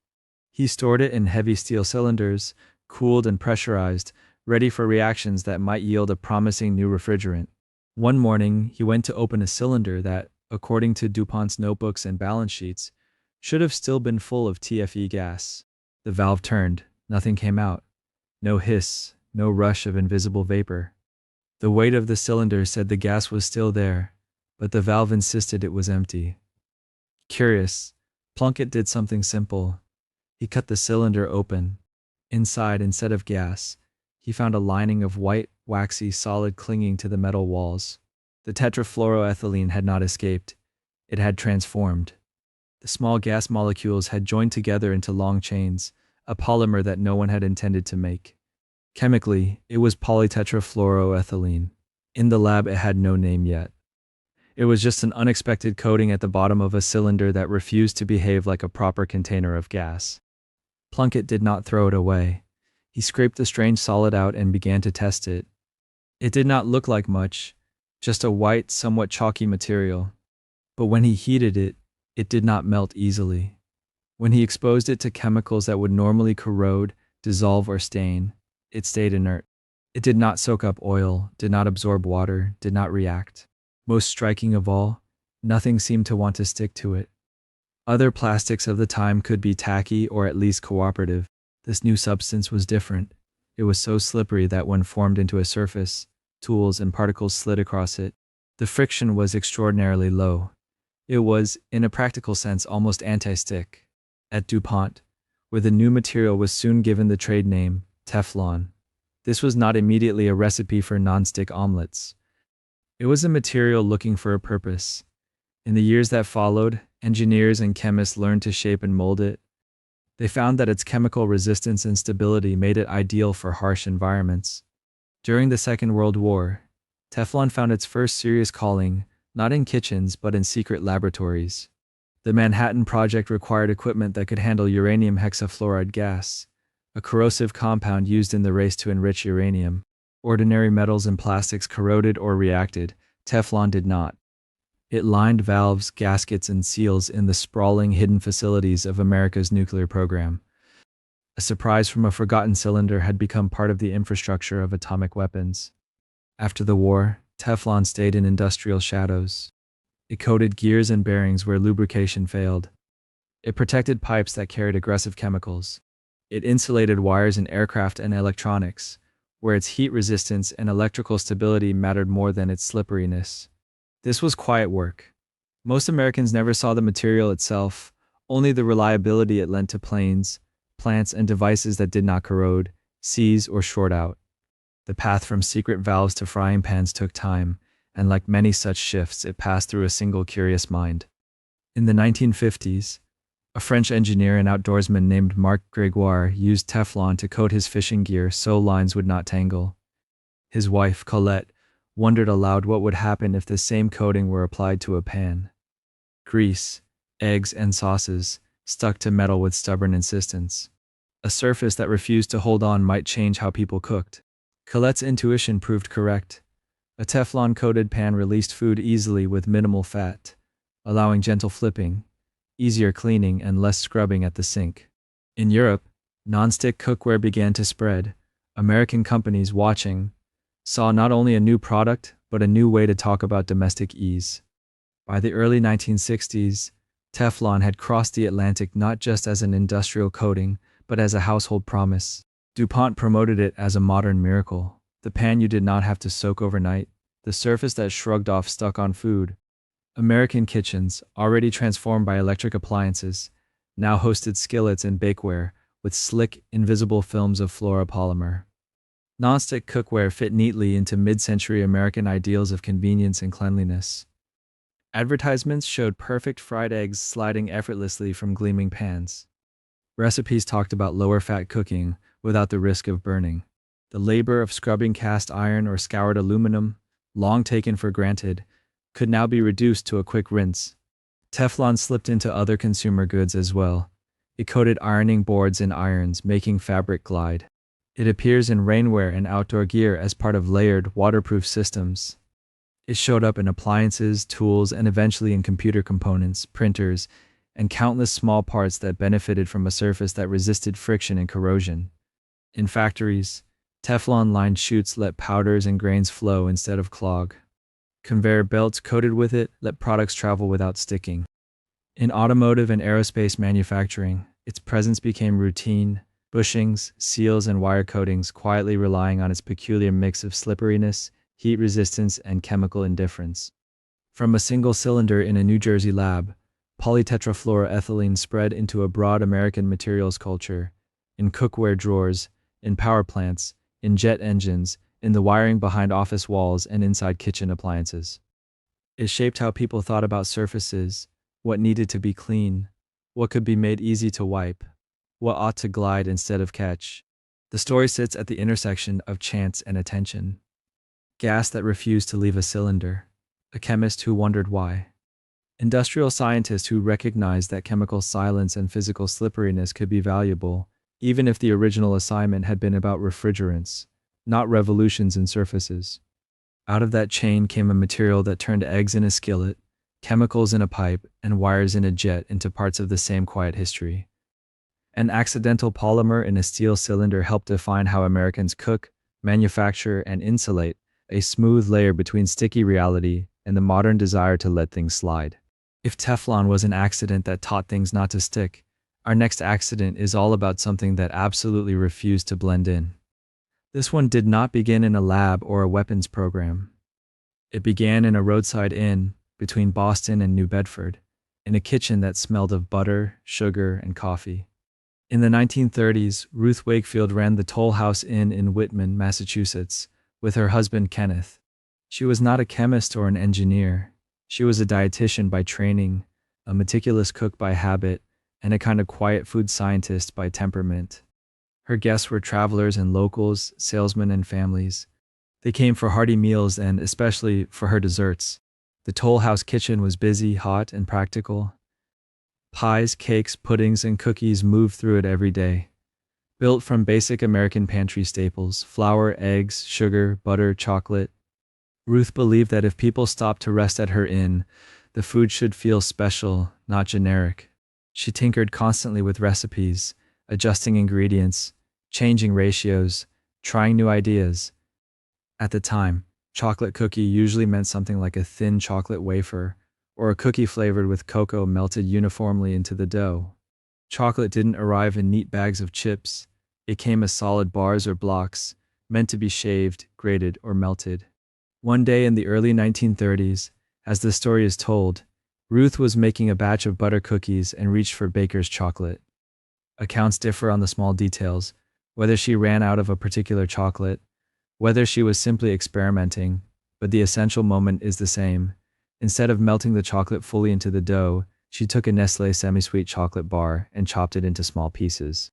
He stored it in heavy steel cylinders, cooled and pressurized, ready for reactions that might yield a promising new refrigerant. One morning, he went to open a cylinder that, according to DuPont's notebooks and balance sheets, should have still been full of TFE gas. The valve turned, nothing came out. No hiss, no rush of invisible vapor. The weight of the cylinder said the gas was still there, but the valve insisted it was empty. Curious, Plunkett did something simple. He cut the cylinder open. Inside, instead of gas, he found a lining of white, waxy solid clinging to the metal walls. The tetrafluoroethylene had not escaped. It had transformed. The small gas molecules had joined together into long chains, a polymer that no one had intended to make. Chemically, it was polytetrafluoroethylene. In the lab, it had no name yet. It was just an unexpected coating at the bottom of a cylinder that refused to behave like a proper container of gas. Plunkett did not throw it away. He scraped the strange solid out and began to test it. It did not look like much, just a white, somewhat chalky material. But when he heated it, it did not melt easily. When he exposed it to chemicals that would normally corrode, dissolve, or stain, it stayed inert. It did not soak up oil, did not absorb water, did not react. Most striking of all, nothing seemed to want to stick to it. Other plastics of the time could be tacky or at least cooperative. This new substance was different. It was so slippery that when formed into a surface, tools and particles slid across it. The friction was extraordinarily low. It was, in a practical sense, almost anti-stick. At DuPont, where the new material was soon given the trade name Teflon, this was not immediately a recipe for non-stick omelets. It was a material looking for a purpose. In the years that followed, engineers and chemists learned to shape and mold it. They found that its chemical resistance and stability made it ideal for harsh environments. During the Second World War, Teflon found its first serious calling, not in kitchens but in secret laboratories. The Manhattan Project required equipment that could handle uranium hexafluoride gas, a corrosive compound used in the race to enrich uranium. Ordinary metals and plastics corroded or reacted. Teflon did not. It lined valves, gaskets, and seals in the sprawling, hidden facilities of America's nuclear program. A surprise from a forgotten cylinder had become part of the infrastructure of atomic weapons. After the war, Teflon stayed in industrial shadows. It coated gears and bearings where lubrication failed. It protected pipes that carried aggressive chemicals. It insulated wires in aircraft and electronics, where its heat resistance and electrical stability mattered more than its slipperiness. This was quiet work. Most Americans never saw the material itself, only the reliability it lent to planes, plants, and devices that did not corrode, seize, or short out. The path from secret valves to frying pans took time, and like many such shifts, it passed through a single curious mind. In the 1950s, a French engineer and outdoorsman named Marc Grégoire used Teflon to coat his fishing gear so lines would not tangle. His wife, Colette, wondered aloud what would happen if the same coating were applied to a pan. Grease, eggs, and sauces stuck to metal with stubborn insistence. A surface that refused to hold on might change how people cooked. Colette's intuition proved correct. A Teflon-coated pan released food easily with minimal fat, allowing gentle flipping, easier cleaning, and less scrubbing at the sink. In Europe, non-stick cookware began to spread. American companies watching saw not only a new product, but a new way to talk about domestic ease. By the early 1960s, Teflon had crossed the Atlantic not just as an industrial coating, but as a household promise. DuPont promoted it as a modern miracle. The pan you did not have to soak overnight, the surface that shrugged off stuck-on food. American kitchens, already transformed by electric appliances, now hosted skillets and bakeware with slick, invisible films of fluoropolymer. Non-stick cookware fit neatly into mid-century American ideals of convenience and cleanliness. Advertisements showed perfect fried eggs sliding effortlessly from gleaming pans. Recipes talked about lower-fat cooking without the risk of burning. The labor of scrubbing cast iron or scoured aluminum, long taken for granted, could now be reduced to a quick rinse. Teflon slipped into other consumer goods as well. It coated ironing boards in irons, making fabric glide. It appears in rainwear and outdoor gear as part of layered, waterproof systems. It showed up in appliances, tools, and eventually in computer components, printers, and countless small parts that benefited from a surface that resisted friction and corrosion. In factories, Teflon-lined chutes let powders and grains flow instead of clog. Conveyor belts coated with it let products travel without sticking. In automotive and aerospace manufacturing, its presence became routine, bushings, seals, and wire coatings quietly relying on its peculiar mix of slipperiness, heat resistance, and chemical indifference. From a single cylinder in a New Jersey lab, polytetrafluoroethylene spread into a broad American materials culture, in cookware drawers, in power plants, in jet engines, in the wiring behind office walls and inside kitchen appliances. It shaped how people thought about surfaces, what needed to be clean, what could be made easy to wipe, what ought to glide instead of catch. The story sits at the intersection of chance and attention. Gas that refused to leave a cylinder, a chemist who wondered why. Industrial scientists who recognized that chemical silence and physical slipperiness could be valuable, even if the original assignment had been about refrigerants, not revolutions in surfaces. Out of that chain came a material that turned eggs in a skillet, chemicals in a pipe, and wires in a jet into parts of the same quiet history. An accidental polymer in a steel cylinder helped define how Americans cook, manufacture, and insulate, a smooth layer between sticky reality and the modern desire to let things slide. If Teflon was an accident that taught things not to stick, our next accident is all about something that absolutely refused to blend in. This one did not begin in a lab or a weapons program. It began in a roadside inn between Boston and New Bedford, in a kitchen that smelled of butter, sugar, and coffee. In the 1930s, Ruth Wakefield ran the Toll House Inn in Whitman, Massachusetts, with her husband Kenneth. She was not a chemist or an engineer. She was a dietitian by training, a meticulous cook by habit, and a kind of quiet food scientist by temperament. Her guests were travelers and locals, salesmen and families. They came for hearty meals and especially for her desserts. The Toll House kitchen was busy, hot, and practical. Pies, cakes, puddings, and cookies moved through it every day. Built from basic American pantry staples, flour, eggs, sugar, butter, chocolate. Ruth believed that if people stopped to rest at her inn, the food should feel special, not generic. She tinkered constantly with recipes, adjusting ingredients, changing ratios, trying new ideas. At the time, chocolate cookie usually meant something like a thin chocolate wafer, or a cookie flavored with cocoa melted uniformly into the dough. Chocolate didn't arrive in neat bags of chips. It came as solid bars or blocks, meant to be shaved, grated, or melted. One day in the early 1930s, as the story is told, Ruth was making a batch of butter cookies and reached for baker's chocolate. Accounts differ on the small details, whether she ran out of a particular chocolate, whether she was simply experimenting, but the essential moment is the same. Instead of melting the chocolate fully into the dough, she took a Nestlé semi-sweet chocolate bar and chopped it into small pieces.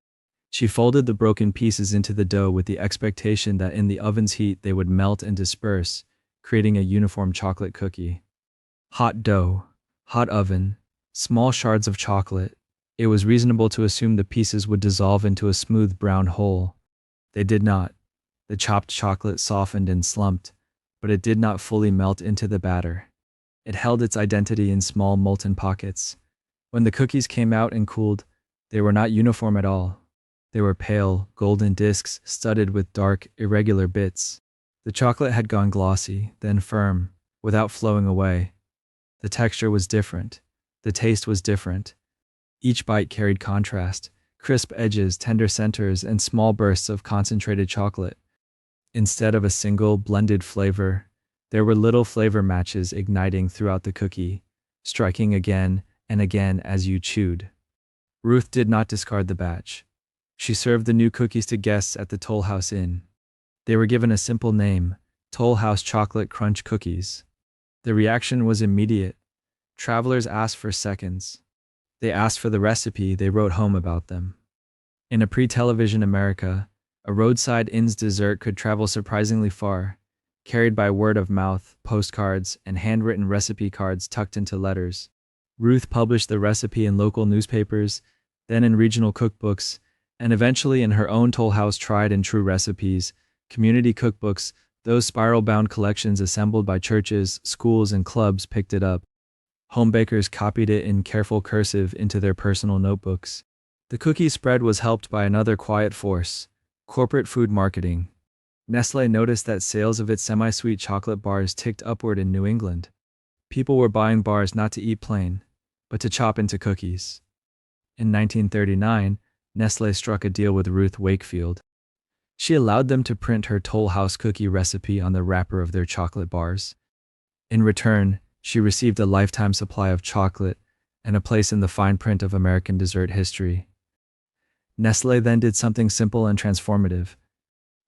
She folded the broken pieces into the dough with the expectation that in the oven's heat they would melt and disperse, creating a uniform chocolate cookie. Hot dough, hot oven, small shards of chocolate. It was reasonable to assume the pieces would dissolve into a smooth brown whole. They did not. The chopped chocolate softened and slumped, but it did not fully melt into the batter. It held its identity in small molten pockets. When the cookies came out and cooled, they were not uniform at all. They were pale, golden discs studded with dark, irregular bits. The chocolate had gone glossy, then firm, without flowing away. The texture was different. The taste was different. Each bite carried contrast, crisp edges, tender centers, and small bursts of concentrated chocolate. Instead of a single, blended flavor, there were little flavor matches igniting throughout the cookie, striking again and again as you chewed. Ruth did not discard the batch. She served the new cookies to guests at the Toll House Inn. They were given a simple name, Toll House Chocolate Crunch Cookies. The reaction was immediate. Travelers asked for seconds. They asked for the recipe, they wrote home about them. In a pre-television America, a roadside inn's dessert could travel surprisingly far, carried by word of mouth, postcards, and handwritten recipe cards tucked into letters. Ruth published the recipe in local newspapers, then in regional cookbooks, and eventually in her own Toll House Tried and True Recipes, community cookbooks. Those spiral-bound collections assembled by churches, schools, and clubs picked it up. Home bakers copied it in careful cursive into their personal notebooks. The cookie spread was helped by another quiet force, corporate food marketing. Nestlé noticed that sales of its semi-sweet chocolate bars ticked upward in New England. People were buying bars not to eat plain, but to chop into cookies. In 1939, Nestlé struck a deal with Ruth Wakefield. She allowed them to print her Toll House cookie recipe on the wrapper of their chocolate bars. In return, she received a lifetime supply of chocolate and a place in the fine print of American dessert history. Nestlé then did something simple and transformative.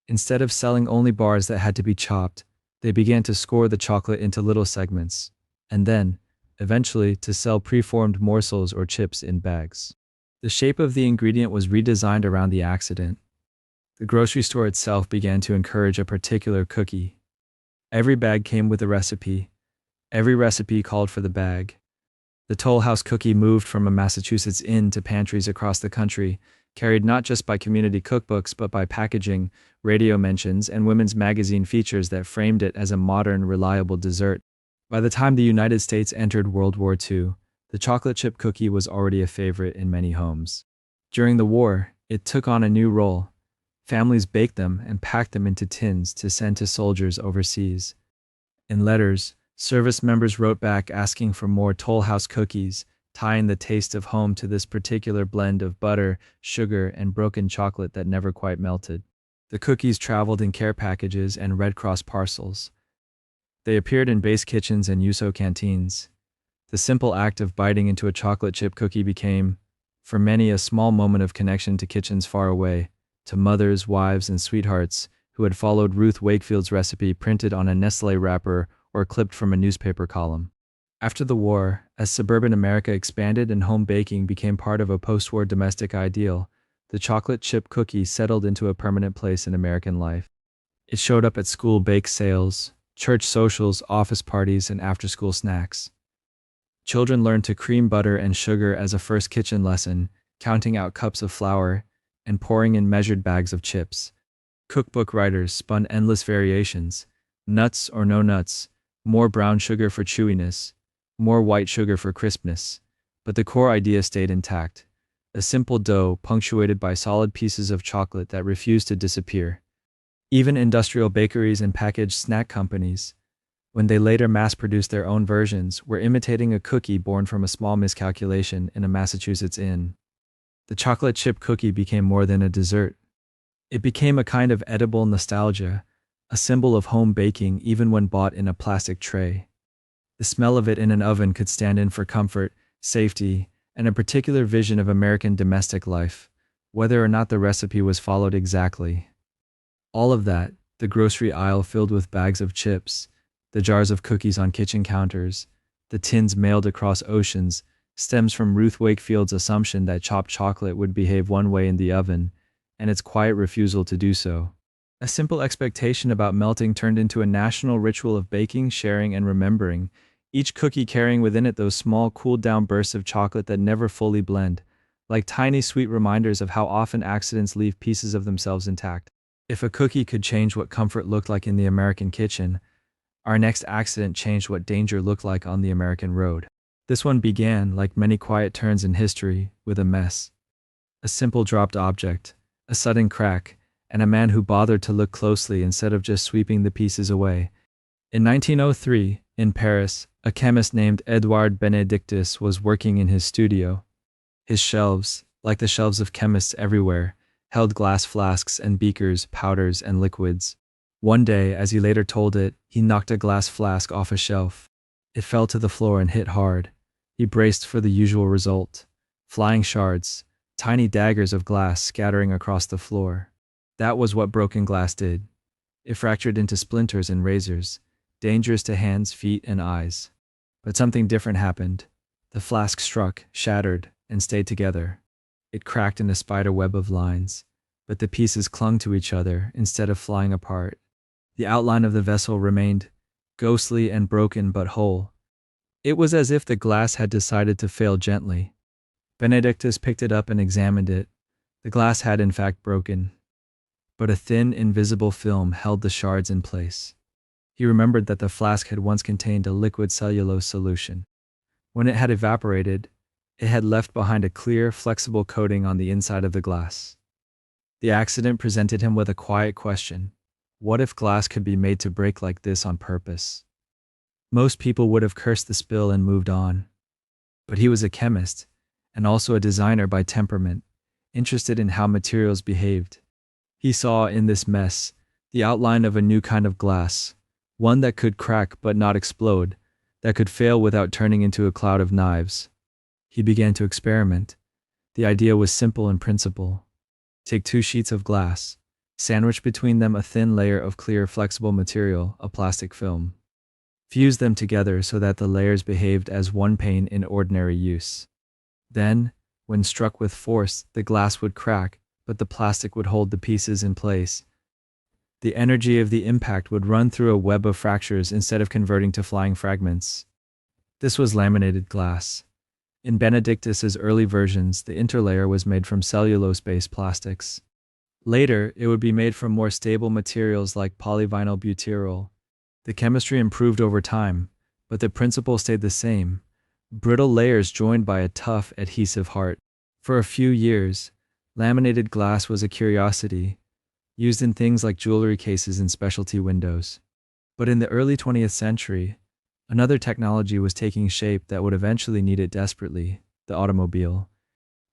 Instead of selling only bars that had to be chopped, they began to score the chocolate into little segments, and then, eventually, to sell preformed morsels or chips in bags. The shape of the ingredient was redesigned around the accident. The grocery store itself began to encourage a particular cookie. Every bag came with a recipe. Every recipe called for the bag. The Toll House cookie moved from a Massachusetts inn to pantries across the country, carried not just by community cookbooks but by packaging, radio mentions, and women's magazine features that framed it as a modern, reliable dessert. By the time the United States entered World War II, the chocolate chip cookie was already a favorite in many homes. During the war, it took on a new role. Families baked them and packed them into tins to send to soldiers overseas. In letters, service members wrote back asking for more Toll House cookies, tying the taste of home to this particular blend of butter, sugar, and broken chocolate that never quite melted. The cookies traveled in care packages and Red Cross parcels. They appeared in base kitchens and USO canteens. The simple act of biting into a chocolate chip cookie became, for many, a small moment of connection to kitchens far away, to mothers, wives, and sweethearts who had followed Ruth Wakefield's recipe printed on a Nestlé wrapper or clipped from a newspaper column. After the war, as suburban America expanded and home baking became part of a post-war domestic ideal, the chocolate chip cookie settled into a permanent place in American life. It showed up at school bake sales, church socials, office parties, and after-school snacks. Children learned to cream butter and sugar as a first kitchen lesson, counting out cups of flour and pouring in measured bags of chips. Cookbook writers spun endless variations, nuts or no nuts, more brown sugar for chewiness, more white sugar for crispness, but the core idea stayed intact. A simple dough punctuated by solid pieces of chocolate that refused to disappear. Even industrial bakeries and packaged snack companies, when they later mass-produced their own versions, were imitating a cookie born from a small miscalculation in a Massachusetts inn. The chocolate chip cookie became more than a dessert. It became a kind of edible nostalgia, a symbol of home baking even when bought in a plastic tray. The smell of it in an oven could stand in for comfort, safety, and a particular vision of American domestic life, whether or not the recipe was followed exactly. All of that, the grocery aisle filled with bags of chips, the jars of cookies on kitchen counters, the tins mailed across oceans, stems from Ruth Wakefield's assumption that chopped chocolate would behave one way in the oven, and its quiet refusal to do so. A simple expectation about melting turned into a national ritual of baking, sharing, and remembering, each cookie carrying within it those small, cooled-down bursts of chocolate that never fully blend, like tiny, sweet reminders of how often accidents leave pieces of themselves intact. If a cookie could change what comfort looked like in the American kitchen, our next accident changed what danger looked like on the American road. This one began, like many quiet turns in history, with a mess. A simple dropped object, a sudden crack, and a man who bothered to look closely instead of just sweeping the pieces away. In 1903, in Paris, a chemist named Edouard Benedictus was working in his studio. His shelves, like the shelves of chemists everywhere, held glass flasks and beakers, powders, and liquids. One day, as he later told it, he knocked a glass flask off a shelf. It fell to the floor and hit hard. He braced for the usual result: flying shards, tiny daggers of glass scattering across the floor. That was what broken glass did. It fractured into splinters and razors, dangerous to hands, feet, and eyes. But something different happened. The flask struck, shattered, and stayed together. It cracked in a spider web of lines, but the pieces clung to each other instead of flying apart. The outline of the vessel remained, ghostly and broken but whole. It was as if the glass had decided to fail gently. Benedictus picked it up and examined it. The glass had in fact broken, but a thin, invisible film held the shards in place. He remembered that the flask had once contained a liquid cellulose solution. When it had evaporated, it had left behind a clear, flexible coating on the inside of the glass. The accident presented him with a quiet question. What if glass could be made to break like this on purpose? Most people would have cursed the spill and moved on. But he was a chemist, and also a designer by temperament, interested in how materials behaved. He saw in this mess the outline of a new kind of glass, one that could crack but not explode, that could fail without turning into a cloud of knives. He began to experiment. The idea was simple in principle. Take 2 sheets of glass, sandwich between them a thin layer of clear, flexible material, a plastic film. Fuse them together so that the layers behaved as one pane in ordinary use. Then, when struck with force, the glass would crack, but the plastic would hold the pieces in place. The energy of the impact would run through a web of fractures instead of converting to flying fragments. This was laminated glass. In Benedictus's early versions, the interlayer was made from cellulose-based plastics. Later, it would be made from more stable materials like polyvinyl butyrol. The chemistry improved over time, but the principle stayed the same: brittle layers joined by a tough, adhesive heart. For a few years, laminated glass was a curiosity, used in things like jewelry cases and specialty windows. But in the early 20th century, another technology was taking shape that would eventually need it desperately: the automobile.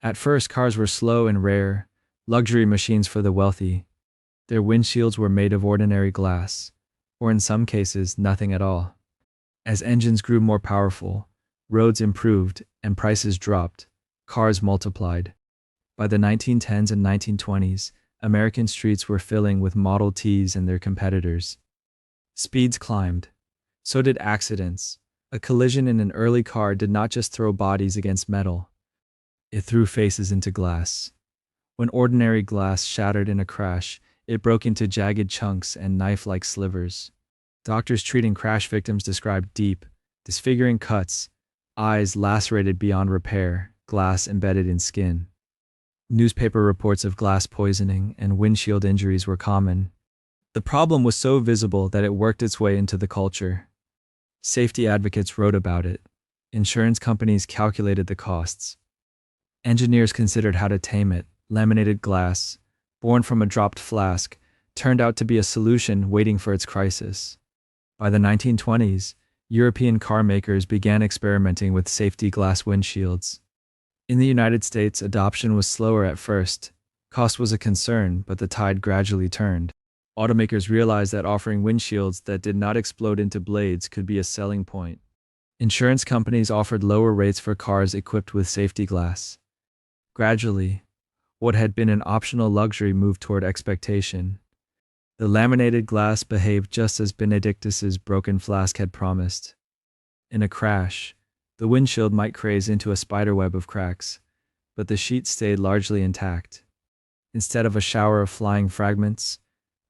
At first, cars were slow and rare, luxury machines for the wealthy. Their windshields were made of ordinary glass, or in some cases, nothing at all. As engines grew more powerful, roads improved, and prices dropped, cars multiplied. By the 1910s and 1920s, American streets were filling with Model Ts and their competitors. Speeds climbed. So did accidents. A collision in an early car did not just throw bodies against metal. It threw faces into glass. When ordinary glass shattered in a crash, it broke into jagged chunks and knife-like slivers. Doctors treating crash victims described deep, disfiguring cuts, eyes lacerated beyond repair, glass embedded in skin. Newspaper reports of glass poisoning and windshield injuries were common. The problem was so visible that it worked its way into the culture. Safety advocates wrote about it. Insurance companies calculated the costs. Engineers considered how to tame it. Laminated glass, born from a dropped flask, turned out to be a solution waiting for its crisis. By the 1920s, European car makers began experimenting with safety glass windshields. In the United States, adoption was slower at first. Cost was a concern, but the tide gradually turned. Automakers realized that offering windshields that did not explode into blades could be a selling point. Insurance companies offered lower rates for cars equipped with safety glass. Gradually, what had been an optional luxury moved toward expectation. The laminated glass behaved just as Benedictus's broken flask had promised. In a crash, the windshield might craze into a spiderweb of cracks, but the sheet stayed largely intact. Instead of a shower of flying fragments,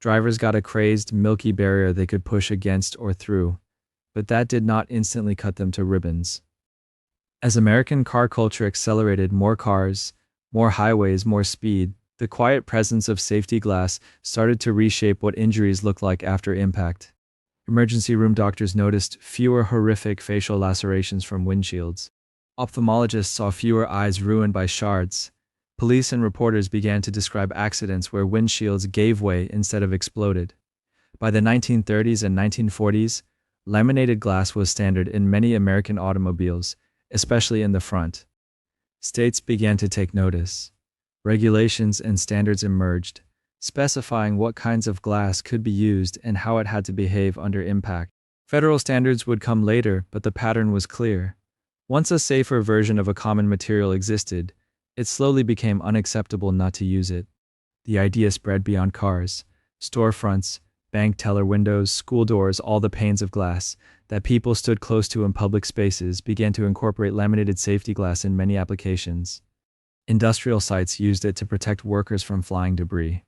drivers got a crazed, milky barrier they could push against or through, but that did not instantly cut them to ribbons. As American car culture accelerated, more cars, more highways, more speed, The quiet presence of safety glass started to reshape what injuries looked like after impact. Emergency room doctors noticed fewer horrific facial lacerations from windshields. Ophthalmologists saw fewer eyes ruined by shards. Police and reporters began to describe accidents where windshields gave way instead of exploded. By the 1930s and 1940s, laminated glass was standard in many American automobiles, especially in the front. States began to take notice. Regulations and standards emerged, specifying what kinds of glass could be used and how it had to behave under impact. Federal standards would come later, but the pattern was clear. Once a safer version of a common material existed, it slowly became unacceptable not to use it. The idea spread beyond cars, storefronts, bank teller windows, school doors, all the panes of glass that people stood close to in public spaces began to incorporate laminated safety glass in many applications. Industrial sites used it to protect workers from flying debris.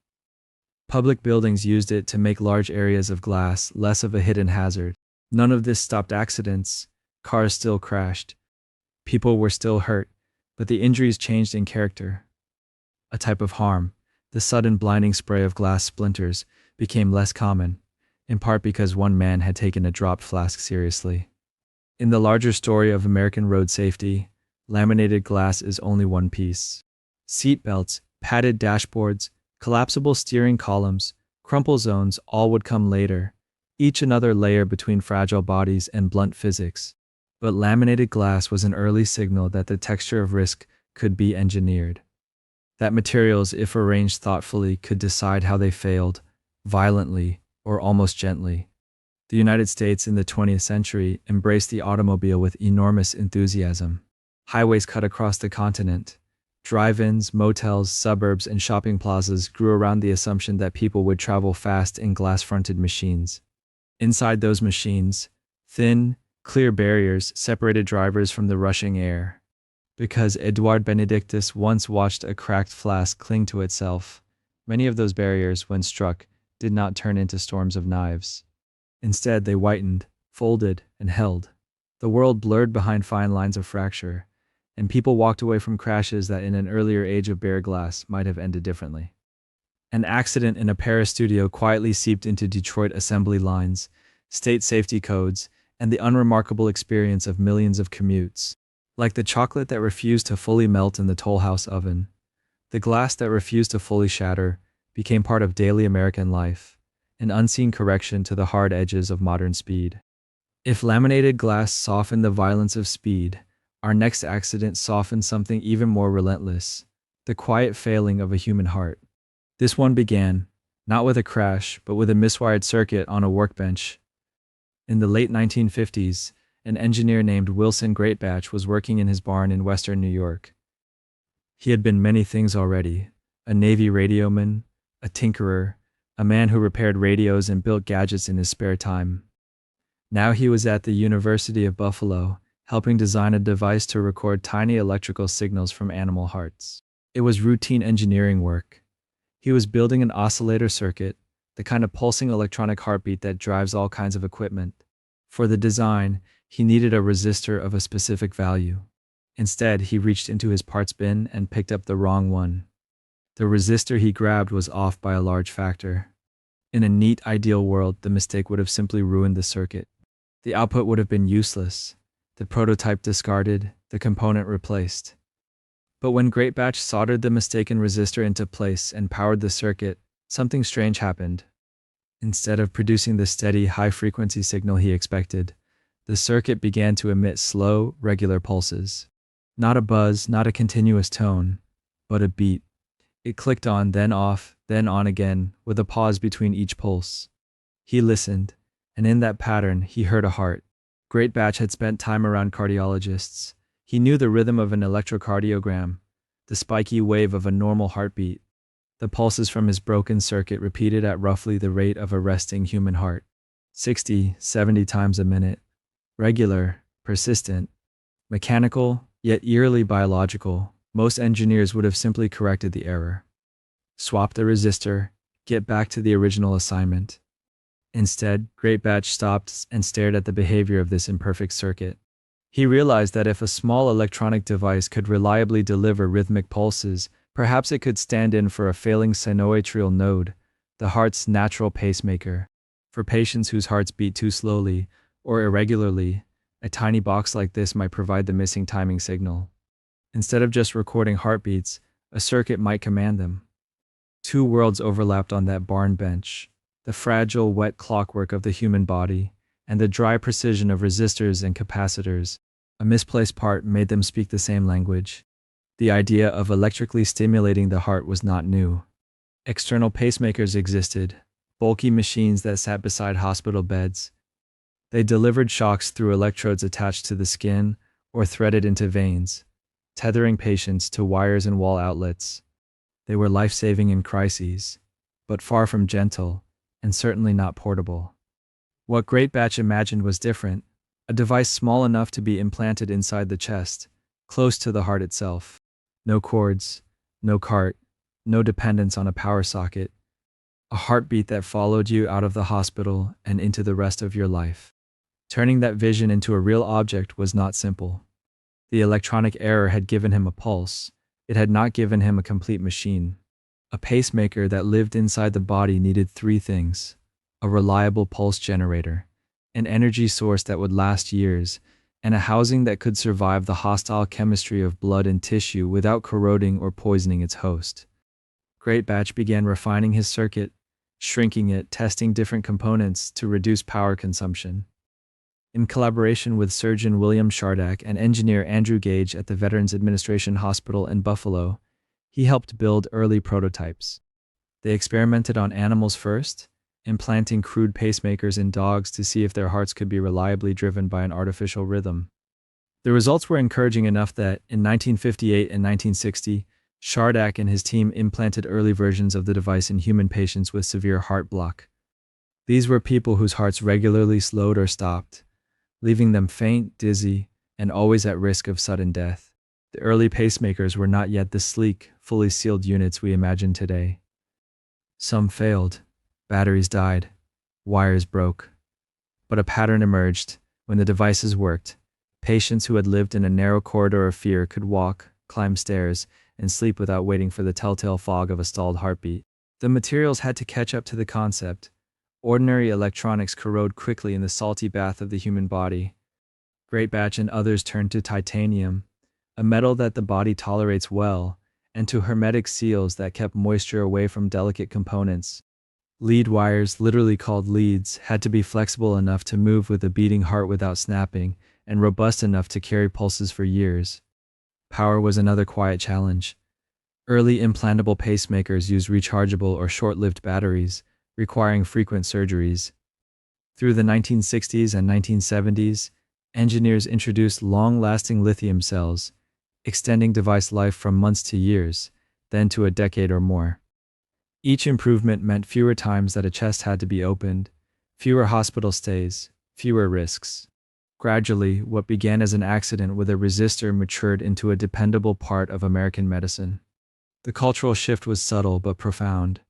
Public buildings used it to make large areas of glass less of a hidden hazard. None of this stopped accidents. Cars still crashed. People were still hurt, but the injuries changed in character. A type of harm, the sudden blinding spray of glass splinters, became less common, in part because one man had taken a dropped flask seriously. In the larger story of American road safety, laminated glass is only one piece. Seat belts, padded dashboards, collapsible steering columns, crumple zones all would come later, each another layer between fragile bodies and blunt physics. But laminated glass was an early signal that the texture of risk could be engineered. That materials, if arranged thoughtfully, could decide how they failed, violently or almost gently. The United States in the 20th century embraced the automobile with enormous enthusiasm. Highways cut across the continent. Drive-ins, motels, suburbs, and shopping plazas grew around the assumption that people would travel fast in glass-fronted machines. Inside those machines, thin, clear barriers separated drivers from the rushing air. Because Edouard Benedictus once watched a cracked flask cling to itself, many of those barriers, when struck, did not turn into storms of knives. Instead, they whitened, folded, and held. The world blurred behind fine lines of fracture, and people walked away from crashes that in an earlier age of bare glass might have ended differently. An accident in a Paris studio quietly seeped into Detroit assembly lines, state safety codes, and the unremarkable experience of millions of commutes. Like the chocolate that refused to fully melt in the Toll House oven, the glass that refused to fully shatter became part of daily American life, an unseen correction to the hard edges of modern speed. If laminated glass softened the violence of speed, our next accident softened something even more relentless, the quiet failing of a human heart. This one began, not with a crash, but with a miswired circuit on a workbench. In the late 1950s, an engineer named Wilson Greatbatch was working in his barn in western New York. He had been many things already: a Navy radioman, a tinkerer, a man who repaired radios and built gadgets in his spare time. Now he was at the University of Buffalo, helping design a device to record tiny electrical signals from animal hearts. It was routine engineering work. He was building an oscillator circuit, the kind of pulsing electronic heartbeat that drives all kinds of equipment. For the design, he needed a resistor of a specific value. Instead, he reached into his parts bin and picked up the wrong one. The resistor he grabbed was off by a large factor. In a neat, ideal world, the mistake would have simply ruined the circuit. The output would have been useless, the prototype discarded, the component replaced. But when Greatbatch soldered the mistaken resistor into place and powered the circuit, something strange happened. Instead of producing the steady, high-frequency signal he expected, the circuit began to emit slow, regular pulses. Not a buzz, not a continuous tone, but a beat. It clicked on, then off, then on again, with a pause between each pulse. He listened, and in that pattern, he heard a heart. Greatbatch had spent time around cardiologists. He knew the rhythm of an electrocardiogram, the spiky wave of a normal heartbeat. The pulses from his broken circuit repeated at roughly the rate of a resting human heart, 60, 70 times a minute. Regular, persistent, mechanical, yet eerily biological. Most engineers would have simply corrected the error. Swap the resistor, get back to the original assignment. Instead, Greatbatch stopped and stared at the behavior of this imperfect circuit. He realized that if a small electronic device could reliably deliver rhythmic pulses, Perhaps it could stand in for a failing sinoatrial node, the heart's natural pacemaker. For patients whose hearts beat too slowly or irregularly, a tiny box like this might provide the missing timing signal. Instead of just recording heartbeats, a circuit might command them. Two worlds overlapped on that barn bench: the fragile, wet clockwork of the human body, and the dry precision of resistors and capacitors. A misplaced part made them speak the same language. The idea of electrically stimulating the heart was not new. External pacemakers existed, bulky machines that sat beside hospital beds. They delivered shocks through electrodes attached to the skin or threaded into veins, tethering patients to wires and wall outlets. They were life-saving in crises, but far from gentle, and certainly not portable. What Great Batch imagined was different: a device small enough to be implanted inside the chest, close to the heart itself. No cords, no cart, no dependence on a power socket. A heartbeat that followed you out of the hospital and into the rest of your life. Turning that vision into a real object was not simple. The electronic error had given him a pulse. It had not given him a complete machine. A pacemaker that lived inside the body needed three things: a reliable pulse generator, an energy source that would last years, and a housing that could survive the hostile chemistry of blood and tissue without corroding or poisoning its host. Great Batch began refining his circuit, shrinking it, testing different components to reduce power consumption. In collaboration with surgeon William Shardak and engineer Andrew Gage at the Veterans Administration Hospital in Buffalo, he helped build early prototypes. They experimented on animals first, implanting crude pacemakers in dogs to see if their hearts could be reliably driven by an artificial rhythm. The results were encouraging enough that, in 1958 and 1960, Shardak and his team implanted early versions of the device in human patients with severe heart block. These were people whose hearts regularly slowed or stopped, leaving them faint, dizzy, and always at risk of sudden death. The early pacemakers were not yet the sleek, fully sealed units we imagine today. Some failed. Batteries died. Wires broke. But a pattern emerged. When the devices worked, patients who had lived in a narrow corridor of fear could walk, climb stairs, and sleep without waiting for the telltale fog of a stalled heartbeat. The materials had to catch up to the concept. Ordinary electronics corrode quickly in the salty bath of the human body. Great Batch and others turned to titanium, a metal that the body tolerates well, and to hermetic seals that kept moisture away from delicate components. Lead wires, literally called leads, had to be flexible enough to move with a beating heart without snapping, and robust enough to carry pulses for years. Power was another quiet challenge. Early implantable pacemakers used rechargeable or short-lived batteries, requiring frequent surgeries. Through the 1960s and 1970s, engineers introduced long-lasting lithium cells, extending device life from months to years, then to a decade or more. Each improvement meant fewer times that a chest had to be opened, fewer hospital stays, fewer risks. Gradually, what began as an accident with a resistor matured into a dependable part of American medicine. The cultural shift was subtle but profound.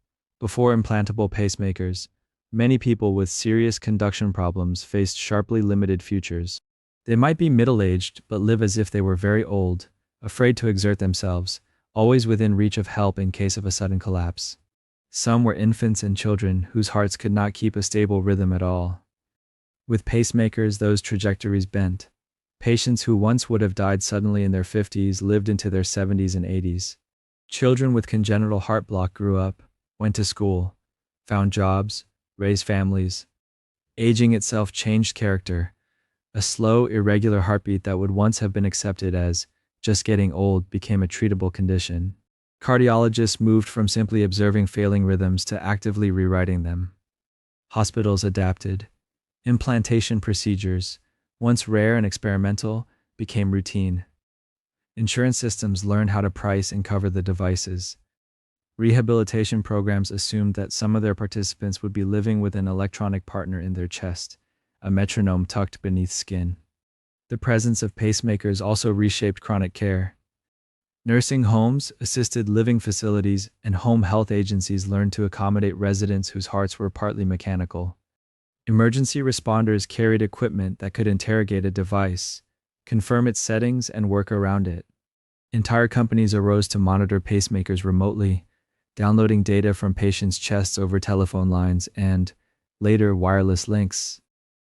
Before implantable pacemakers, many people with serious conduction problems faced sharply limited futures. They might be middle-aged but live as if they were very old, afraid to exert themselves, always within reach of help in case of a sudden collapse. Some were infants and children whose hearts could not keep a stable rhythm at all. With pacemakers, those trajectories bent. Patients who once would have died suddenly in their 50s lived into their 70s and 80s. Children with congenital heart block grew up, went to school, found jobs, raised families. Aging itself changed character. A slow, irregular heartbeat that would once have been accepted as just getting old became a treatable condition. Cardiologists moved from simply observing failing rhythms to actively rewriting them. Hospitals adapted. Implantation procedures, once rare and experimental, became routine. Insurance systems learned how to price and cover the devices. Rehabilitation programs assumed that some of their participants would be living with an electronic partner in their chest, a metronome tucked beneath skin. The presence of pacemakers also reshaped chronic care. Nursing homes, assisted living facilities, and home health agencies learned to accommodate residents whose hearts were partly mechanical. Emergency responders carried equipment that could interrogate a device, confirm its settings, and work around it. Entire companies arose to monitor pacemakers remotely, downloading data from patients' chests over telephone lines and, later, wireless links.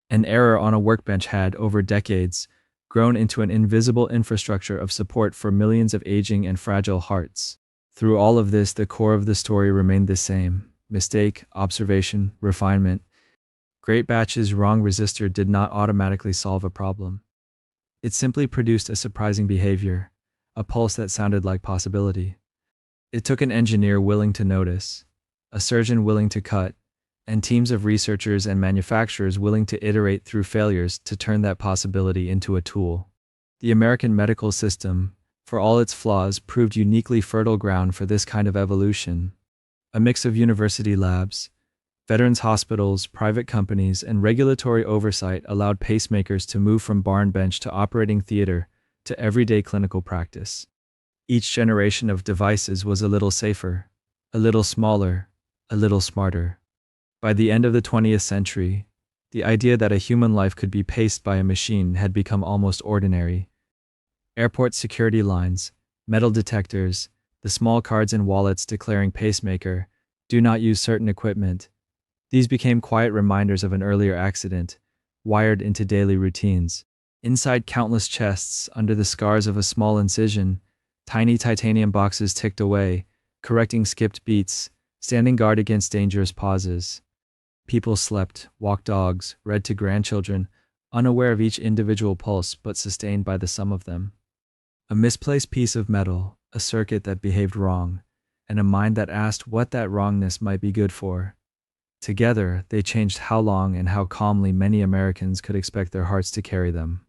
An error on a workbench had, over decades, grown into an invisible infrastructure of support for millions of aging and fragile hearts. Through all of this, the core of the story remained the same: mistake, observation, refinement. Great batches wrong resistor did not automatically solve a problem. It simply produced a surprising behavior, a pulse that sounded like possibility. It took an engineer willing to notice, a surgeon willing to cut, and teams of researchers and manufacturers willing to iterate through failures to turn that possibility into a tool. The American medical system, for all its flaws, proved uniquely fertile ground for this kind of evolution. A mix of university labs, veterans hospitals, private companies, and regulatory oversight allowed pacemakers to move from barn bench to operating theater to everyday clinical practice. Each generation of devices was a little safer, a little smaller, a little smarter. By the end of the 20th century, the idea that a human life could be paced by a machine had become almost ordinary. Airport security lines, metal detectors, the small cards in wallets declaring pacemaker, do not use certain equipment. These became quiet reminders of an earlier accident, wired into daily routines. Inside countless chests, under the scars of a small incision, tiny titanium boxes ticked away, correcting skipped beats, standing guard against dangerous pauses. People slept, walked dogs, read to grandchildren, unaware of each individual pulse but sustained by the sum of them. A misplaced piece of metal, a circuit that behaved wrong, and a mind that asked what that wrongness might be good for. Together, they changed how long and how calmly many Americans could expect their hearts to carry them.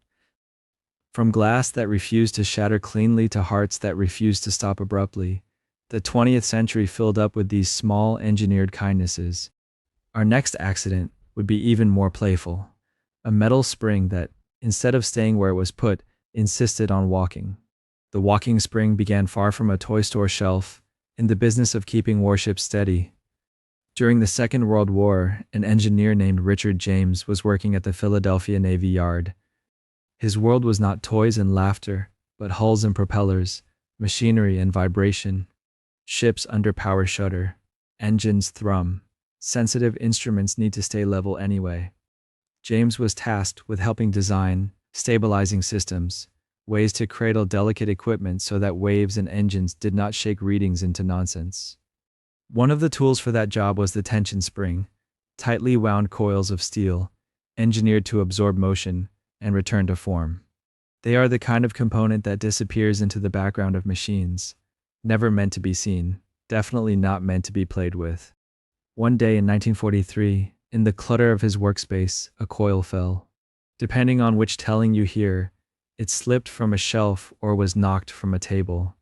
From glass that refused to shatter cleanly to hearts that refused to stop abruptly, the 20th century filled up with these small, engineered kindnesses. Our next accident would be even more playful. A metal spring that, instead of staying where it was put, insisted on walking. The walking spring began far from a toy store shelf, in the business of keeping warships steady. During the Second World War, an engineer named Richard James was working at the Philadelphia Navy Yard. His world was not toys and laughter, but hulls and propellers, machinery and vibration. Ships under power shudder, engines thrum. Sensitive instruments need to stay level anyway. James was tasked with helping design, stabilizing systems, ways to cradle delicate equipment so that waves and engines did not shake readings into nonsense. One of the tools for that job was the tension spring, tightly wound coils of steel, engineered to absorb motion and return to form. They are the kind of component that disappears into the background of machines, never meant to be seen, definitely not meant to be played with. One day in 1943, in the clutter of his workspace, a coil fell. Depending on which telling you hear, it slipped from a shelf or was knocked from a table.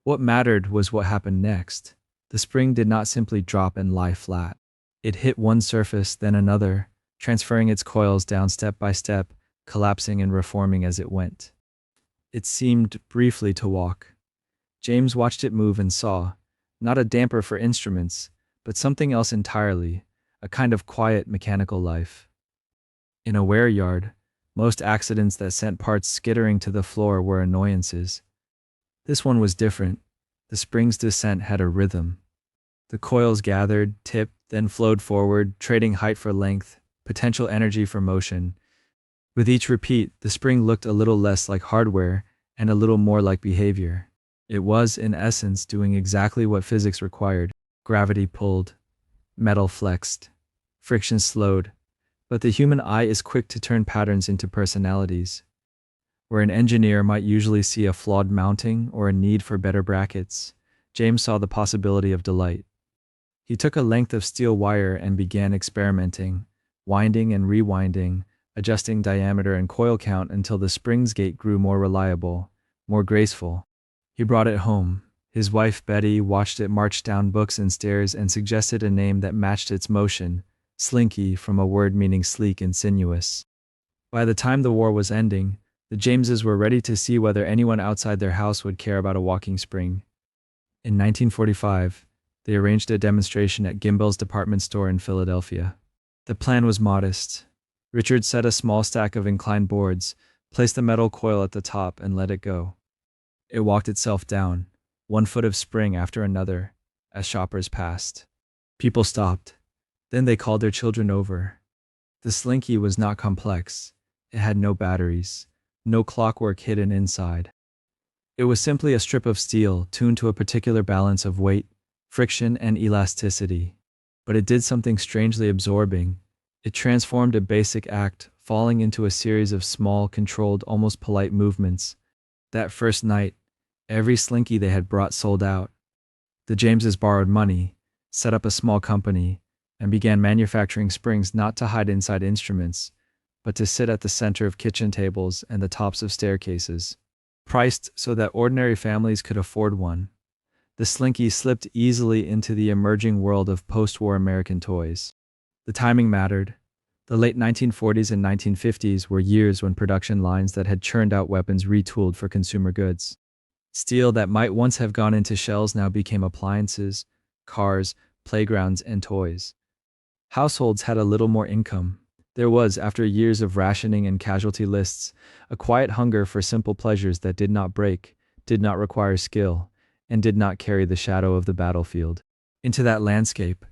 What mattered was what happened next. The spring did not simply drop and lie flat. It hit one surface, then another, transferring its coils down step by step, collapsing and reforming as it went. It seemed briefly to walk. James watched it move and saw, not a damper for instruments, but something else entirely, a kind of quiet mechanical life. In a wear yard, most accidents that sent parts skittering to the floor were annoyances. This one was different. The spring's descent had a rhythm. The coils gathered, tipped, then flowed forward, trading height for length, potential energy for motion. With each repeat, the spring looked a little less like hardware and a little more like behavior. It was, in essence, doing exactly what physics required. Gravity pulled, metal flexed, friction slowed, but the human eye is quick to turn patterns into personalities. Where an engineer might usually see a flawed mounting or a need for better brackets, James saw the possibility of delight. He took a length of steel wire and began experimenting, winding and rewinding, adjusting diameter and coil count until the spring's gait grew more reliable, more graceful. He brought it home. His wife Betty watched it march down books and stairs and suggested a name that matched its motion, Slinky, from a word meaning sleek and sinuous. By the time the war was ending, the Jameses were ready to see whether anyone outside their house would care about a walking spring. In 1945, they arranged a demonstration at Gimbel's department store in Philadelphia. The plan was modest. Richard set a small stack of inclined boards, placed the metal coil at the top, and let it go. It walked itself down, one foot of spring after another, as shoppers passed. People stopped. Then they called their children over. The Slinky was not complex. It had no batteries, no clockwork hidden inside. It was simply a strip of steel tuned to a particular balance of weight, friction, and elasticity. But it did something strangely absorbing. It transformed a basic act, falling into a series of small, controlled, almost polite movements. That first night, every Slinky they had brought sold out. The Jameses borrowed money, set up a small company, and began manufacturing springs not to hide inside instruments, but to sit at the center of kitchen tables and the tops of staircases. Priced so that ordinary families could afford one, the Slinky slipped easily into the emerging world of post-war American toys. The timing mattered. The late 1940s and 1950s were years when production lines that had churned out weapons retooled for consumer goods. Steel that might once have gone into shells now became appliances, cars, playgrounds, and toys. Households had a little more income. There was, after years of rationing and casualty lists, a quiet hunger for simple pleasures that did not break, did not require skill, and did not carry the shadow of the battlefield. Into that landscape,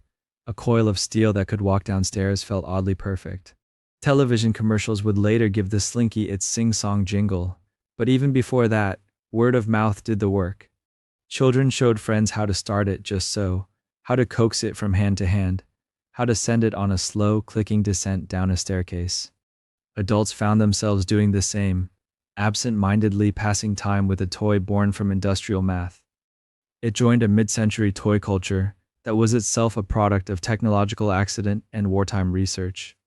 a coil of steel that could walk downstairs felt oddly perfect. Television commercials would later give the Slinky its sing-song jingle, but even before that, word of mouth did the work. Children showed friends how to start it just so, how to coax it from hand to hand, how to send it on a slow, clicking descent down a staircase. Adults found themselves doing the same, absent-mindedly passing time with a toy born from industrial math. It joined a mid-century toy culture that was itself a product of technological accident and wartime research.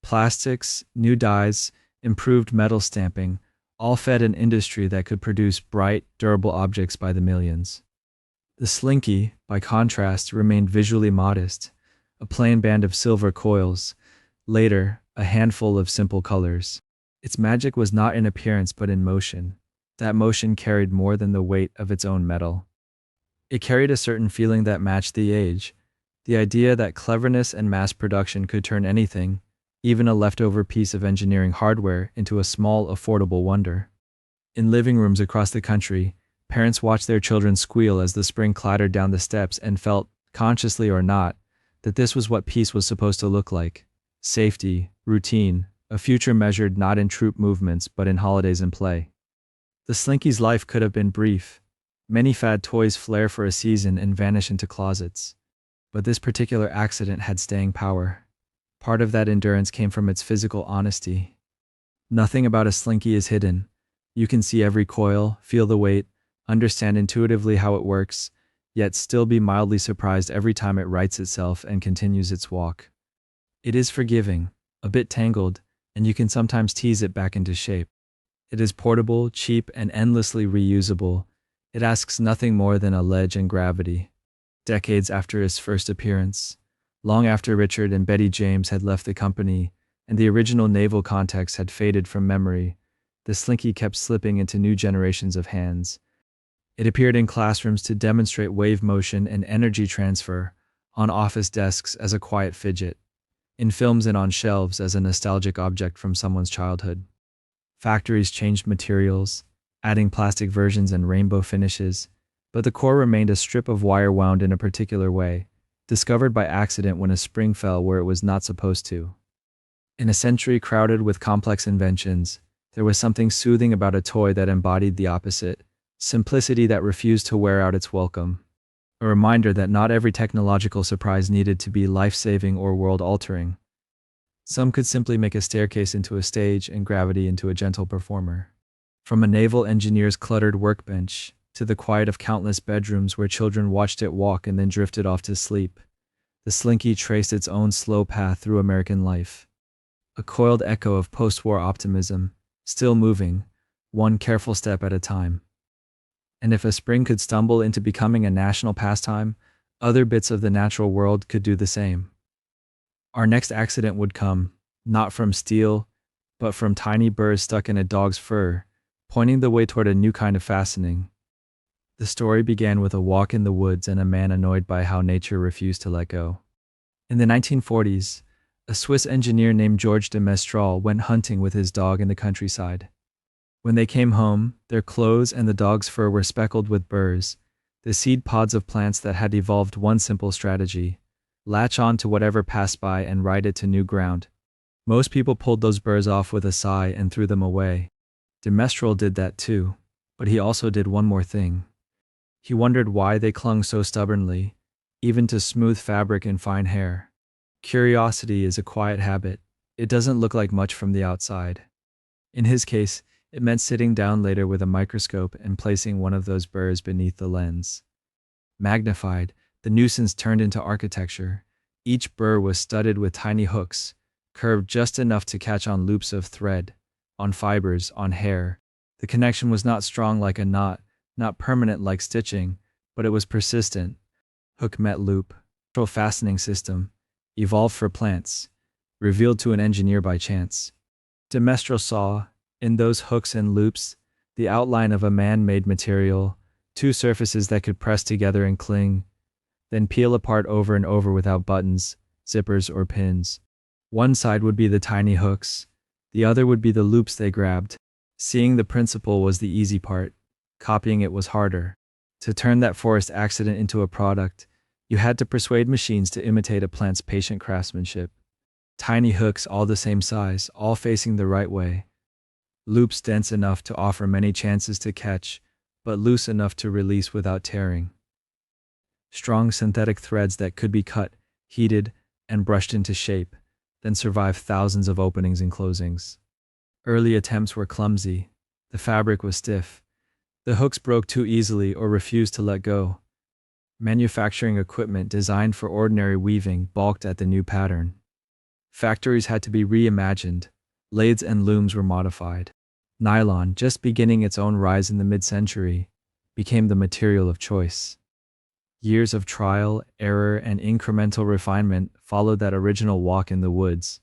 Plastics, new dyes, improved metal stamping, all fed an industry that could produce bright, durable objects by the millions. The Slinky, by contrast, remained visually modest, a plain band of silver coils, later, a handful of simple colors. Its magic was not in appearance but in motion. That motion carried more than the weight of its own metal. It carried a certain feeling that matched the age, the idea that cleverness and mass production could turn anything, even a leftover piece of engineering hardware, into a small, affordable wonder. In living rooms across the country, parents watched their children squeal as the spring clattered down the steps and felt, consciously or not, that this was what peace was supposed to look like. Safety, routine, a future measured not in troop movements but in holidays and play. The Slinky's life could have been brief. Many fad toys flare for a season and vanish into closets. But this particular accident had staying power. Part of that endurance came from its physical honesty. Nothing about a Slinky is hidden. You can see every coil, feel the weight, understand intuitively how it works, yet still be mildly surprised every time it rights itself and continues its walk. It is forgiving, a bit tangled, and you can sometimes tease it back into shape. It is portable, cheap, and endlessly reusable. It asks nothing more than a ledge and gravity. Decades after its first appearance, long after Richard and Betty James had left the company and the original naval context had faded from memory, the Slinky kept slipping into new generations of hands. It appeared in classrooms to demonstrate wave motion and energy transfer, on office desks as a quiet fidget, in films and on shelves as a nostalgic object from someone's childhood. Factories changed materials, adding plastic versions and rainbow finishes, but the core remained a strip of wire wound in a particular way, discovered by accident when a spring fell where it was not supposed to. In a century crowded with complex inventions, there was something soothing about a toy that embodied the opposite, simplicity that refused to wear out its welcome. A reminder that not every technological surprise needed to be life-saving or world-altering. Some could simply make a staircase into a stage and gravity into a gentle performer. From a naval engineer's cluttered workbench to the quiet of countless bedrooms where children watched it walk and then drifted off to sleep, the Slinky traced its own slow path through American life. A coiled echo of post-war optimism, still moving, one careful step at a time. And if a spring could stumble into becoming a national pastime, other bits of the natural world could do the same. Our next accident would come, not from steel, but from tiny burrs stuck in a dog's fur, pointing the way toward a new kind of fastening. The story began with a walk in the woods and a man annoyed by how nature refused to let go. In the 1940s, a Swiss engineer named Georges de Mestral went hunting with his dog in the countryside. When they came home, their clothes and the dog's fur were speckled with burrs, the seed pods of plants that had evolved one simple strategy: latch on to whatever passed by and ride it to new ground. Most people pulled those burrs off with a sigh and threw them away. De Mestral did that too, but he also did one more thing. He wondered why they clung so stubbornly, even to smooth fabric and fine hair. Curiosity is a quiet habit. It doesn't look like much from the outside. In his case, it meant sitting down later with a microscope and placing one of those burrs beneath the lens. Magnified, the nuisance turned into architecture. Each burr was studded with tiny hooks, curved just enough to catch on loops of thread, on fibers, on hair. The connection was not strong like a knot, not permanent like stitching, but it was persistent. Hook met loop. A fastening system, evolved for plants, revealed to an engineer by chance. De Mestral saw, in those hooks and loops, the outline of a man-made material, two surfaces that could press together and cling, then peel apart over and over without buttons, zippers, or pins. One side would be the tiny hooks, the other would be the loops they grabbed. Seeing the principle was the easy part, copying it was harder. To turn that forest accident into a product, you had to persuade machines to imitate a plant's patient craftsmanship. Tiny hooks all the same size, all facing the right way. Loops dense enough to offer many chances to catch, but loose enough to release without tearing. Strong synthetic threads that could be cut, heated, and brushed into shape, then survive thousands of openings and closings. Early attempts were clumsy. The fabric was stiff. The hooks broke too easily or refused to let go. Manufacturing equipment designed for ordinary weaving balked at the new pattern. Factories had to be reimagined. Lathes and looms were modified. Nylon, just beginning its own rise in the mid-century, became the material of choice. Years of trial, error, and incremental refinement followed that original walk in the woods.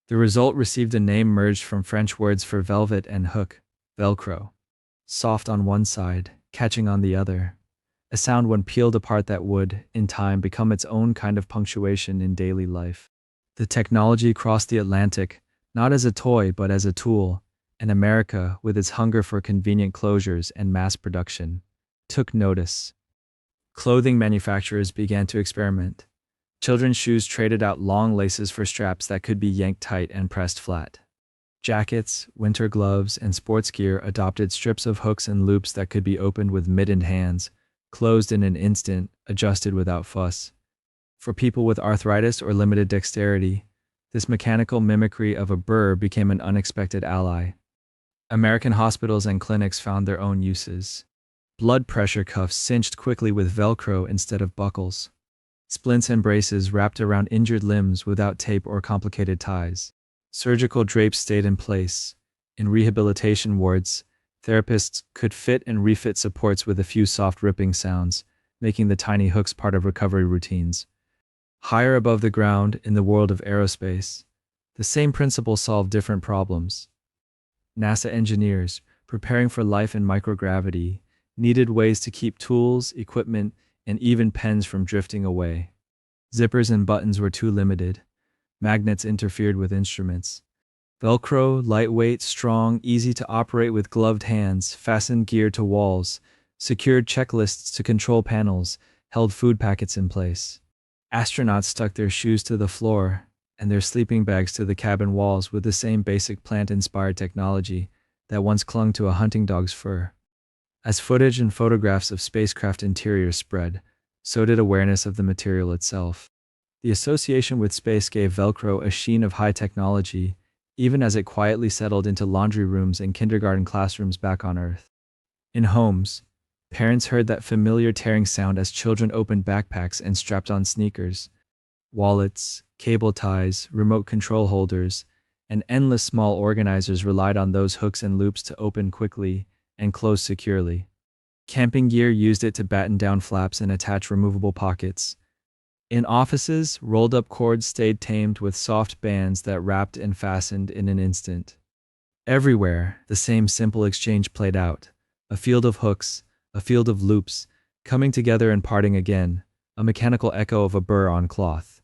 The result received a name merged from French words for velvet and hook, Velcro. Soft on one side, catching on the other. A sound when peeled apart that would, in time, become its own kind of punctuation in daily life. The technology crossed the Atlantic, not as a toy but as a tool, and America, with its hunger for convenient closures and mass production, took notice. Clothing manufacturers began to experiment. Children's shoes traded out long laces for straps that could be yanked tight and pressed flat. Jackets, winter gloves, and sports gear adopted strips of hooks and loops that could be opened with mittened hands, closed in an instant, adjusted without fuss. For people with arthritis or limited dexterity, this mechanical mimicry of a burr became an unexpected ally. American hospitals and clinics found their own uses. Blood pressure cuffs cinched quickly with Velcro instead of buckles. Splints and braces wrapped around injured limbs without tape or complicated ties. Surgical drapes stayed in place. In rehabilitation wards, therapists could fit and refit supports with a few soft ripping sounds, making the tiny hooks part of recovery routines. Higher above the ground, in the world of aerospace, the same principle solved different problems. NASA engineers, preparing for life in microgravity, needed ways to keep tools, equipment, and even pens from drifting away. Zippers and buttons were too limited. Magnets interfered with instruments. Velcro, lightweight, strong, easy to operate with gloved hands, fastened gear to walls, secured checklists to control panels, held food packets in place. Astronauts stuck their shoes to the floor and their sleeping bags to the cabin walls with the same basic plant-inspired technology that once clung to a hunting dog's fur. As footage and photographs of spacecraft interiors spread, so did awareness of the material itself. The association with space gave Velcro a sheen of high technology, even as it quietly settled into laundry rooms and kindergarten classrooms back on Earth. In homes, parents heard that familiar tearing sound as children opened backpacks and strapped on sneakers. Wallets, cable ties, remote control holders, and endless small organizers relied on those hooks and loops to open quickly and close securely. Camping gear used it to batten down flaps and attach removable pockets. In offices, rolled-up cords stayed tamed with soft bands that wrapped and fastened in an instant. Everywhere, the same simple exchange played out. A field of hooks, a field of loops, coming together and parting again, a mechanical echo of a burr on cloth.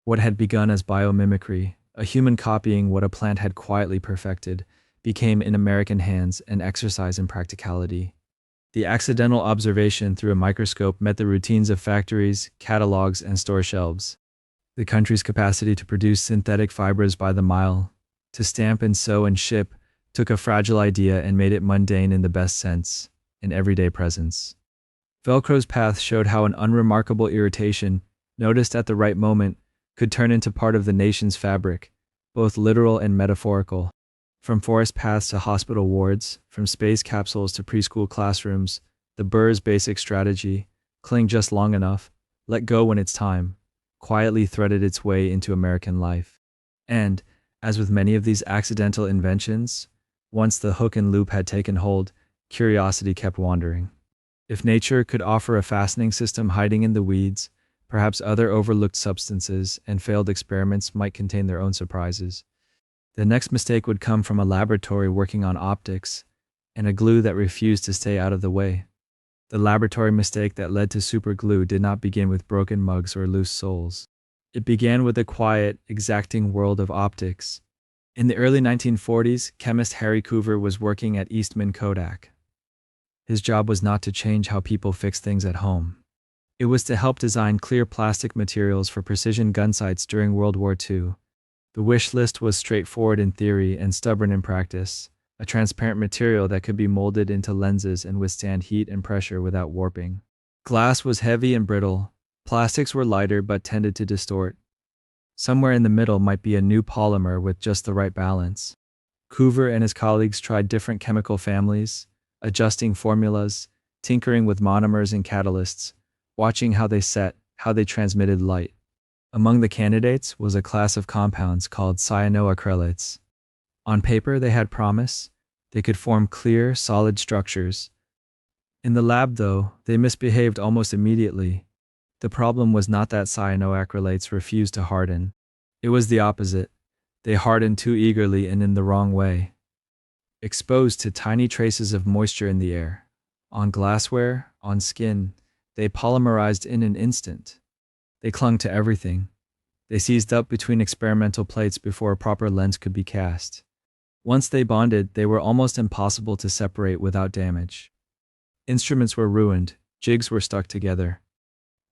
What had begun as biomimicry, a human copying what a plant had quietly perfected, became in American hands an exercise in practicality. The accidental observation through a microscope met the routines of factories, catalogs, and store shelves. The country's capacity to produce synthetic fibers by the mile, to stamp and sew and ship, took a fragile idea and made it mundane in the best sense, an everyday presence. Velcro's path showed how an unremarkable irritation, noticed at the right moment, could turn into part of the nation's fabric, both literal and metaphorical. From forest paths to hospital wards, from space capsules to preschool classrooms, the burrs' basic strategy, cling just long enough, let go when it's time, quietly threaded its way into American life. And, as with many of these accidental inventions, once the hook and loop had taken hold, curiosity kept wandering. If nature could offer a fastening system hiding in the weeds, perhaps other overlooked substances and failed experiments might contain their own surprises. The next mistake would come from a laboratory working on optics, and a glue that refused to stay out of the way. The laboratory mistake that led to superglue did not begin with broken mugs or loose soles. It began with the quiet, exacting world of optics. In the early 1940s, chemist Harry Coover was working at Eastman Kodak. His job was not to change how people fix things at home. It was to help design clear plastic materials for precision gun sights during World War II. The wish list was straightforward in theory and stubborn in practice, a transparent material that could be molded into lenses and withstand heat and pressure without warping. Glass was heavy and brittle. Plastics were lighter but tended to distort. Somewhere in the middle might be a new polymer with just the right balance. Coover and his colleagues tried different chemical families, adjusting formulas, tinkering with monomers and catalysts, watching how they set, how they transmitted light. Among the candidates was a class of compounds called cyanoacrylates. On paper, they had promise. They could form clear, solid structures. In the lab, though, they misbehaved almost immediately. The problem was not that cyanoacrylates refused to harden. It was the opposite. They hardened too eagerly and in the wrong way. Exposed to tiny traces of moisture in the air, on glassware, on skin, they polymerized in an instant. They clung to everything. They seized up between experimental plates before a proper lens could be cast. Once they bonded, they were almost impossible to separate without damage. Instruments were ruined, jigs were stuck together.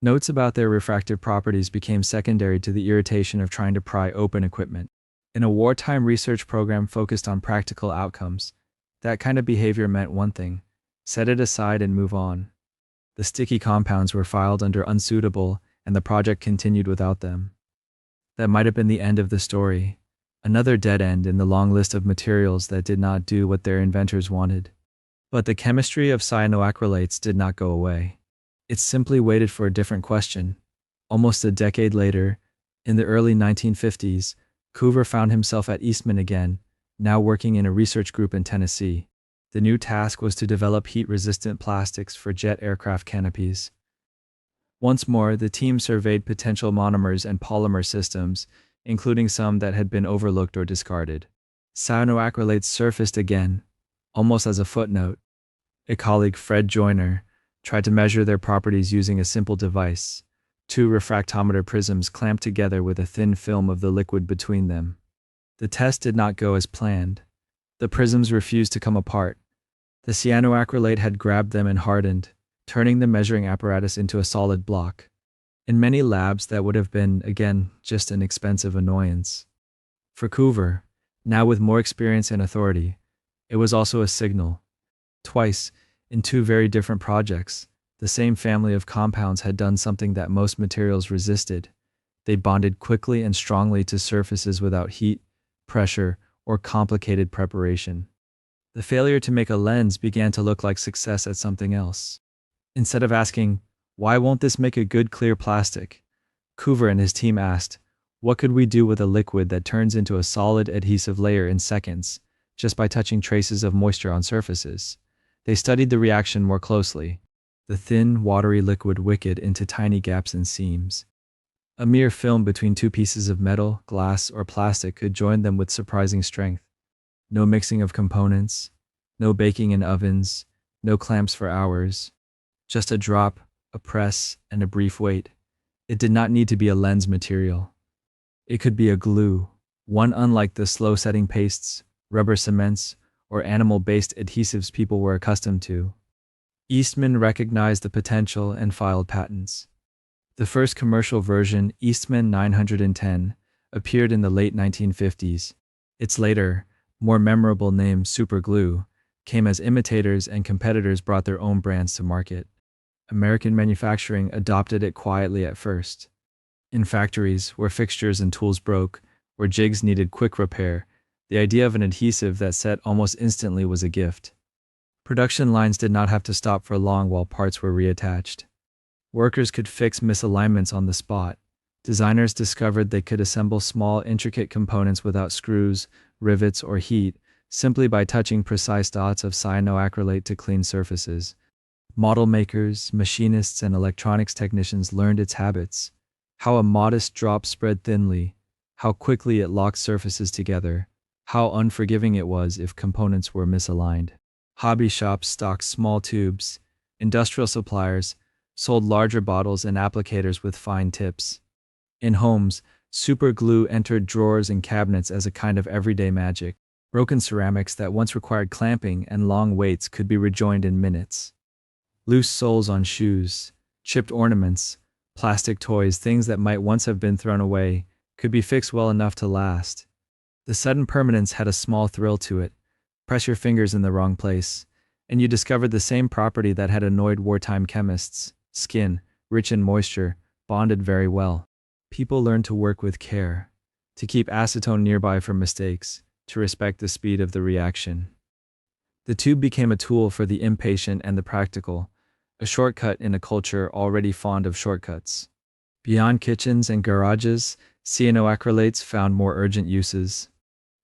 Notes about their refractive properties became secondary to the irritation of trying to pry open equipment. In a wartime research program focused on practical outcomes, that kind of behavior meant one thing: set it aside and move on. The sticky compounds were filed under unsuitable, and the project continued without them. That might have been the end of the story, another dead end in the long list of materials that did not do what their inventors wanted. But the chemistry of cyanoacrylates did not go away. It simply waited for a different question. Almost a decade later, in the early 1950s, Coover found himself at Eastman again, now working in a research group in Tennessee. The new task was to develop heat-resistant plastics for jet aircraft canopies. Once more, the team surveyed potential monomers and polymer systems, including some that had been overlooked or discarded. Cyanoacrylates surfaced again, almost as a footnote. A colleague, Fred Joyner, tried to measure their properties using a simple device: 2 refractometer prisms clamped together with a thin film of the liquid between them. The test did not go as planned. The prisms refused to come apart. The cyanoacrylate had grabbed them and hardened, turning the measuring apparatus into a solid block. In many labs, that would have been, again, just an expensive annoyance. For Coover, now with more experience and authority, it was also a signal. Twice, in 2 very different projects, the same family of compounds had done something that most materials resisted. They bonded quickly and strongly to surfaces without heat, pressure, or complicated preparation. The failure to make a lens began to look like success at something else. Instead of asking, "Why won't this make a good clear plastic?" Coover and his team asked, "What could we do with a liquid that turns into a solid adhesive layer in seconds, just by touching traces of moisture on surfaces?" They studied the reaction more closely. The thin, watery liquid wickered into tiny gaps and seams. A mere film between 2 pieces of metal, glass, or plastic could join them with surprising strength. No mixing of components, no baking in ovens, no clamps for hours. Just a drop, a press, and a brief wait. It did not need to be a lens material. It could be a glue, one unlike the slow-setting pastes, rubber cements, or animal-based adhesives people were accustomed to. Eastman recognized the potential and filed patents. The first commercial version, Eastman 910, appeared in the late 1950s. Its later, more memorable name, Super Glue, came as imitators and competitors brought their own brands to market. American manufacturing adopted it quietly at first. In factories, where fixtures and tools broke, where jigs needed quick repair, the idea of an adhesive that set almost instantly was a gift. Production lines did not have to stop for long while parts were reattached. Workers could fix misalignments on the spot. Designers discovered they could assemble small, intricate components without screws, rivets, or heat, simply by touching precise dots of cyanoacrylate to clean surfaces. Model makers, machinists, and electronics technicians learned its habits. How a modest drop spread thinly, how quickly it locked surfaces together, how unforgiving it was if components were misaligned. Hobby shops stocked small tubes. Industrial suppliers sold larger bottles and applicators with fine tips. In homes, super glue entered drawers and cabinets as a kind of everyday magic. Broken ceramics that once required clamping and long waits could be rejoined in minutes. Loose soles on shoes, chipped ornaments, plastic toys, things that might once have been thrown away, could be fixed well enough to last. The sudden permanence had a small thrill to it. Press your fingers in the wrong place, and you discovered the same property that had annoyed wartime chemists. Skin, rich in moisture, bonded very well. People learned to work with care, to keep acetone nearby for mistakes, to respect the speed of the reaction. The tube became a tool for the impatient and the practical, a shortcut in a culture already fond of shortcuts. Beyond kitchens and garages, cyanoacrylates found more urgent uses.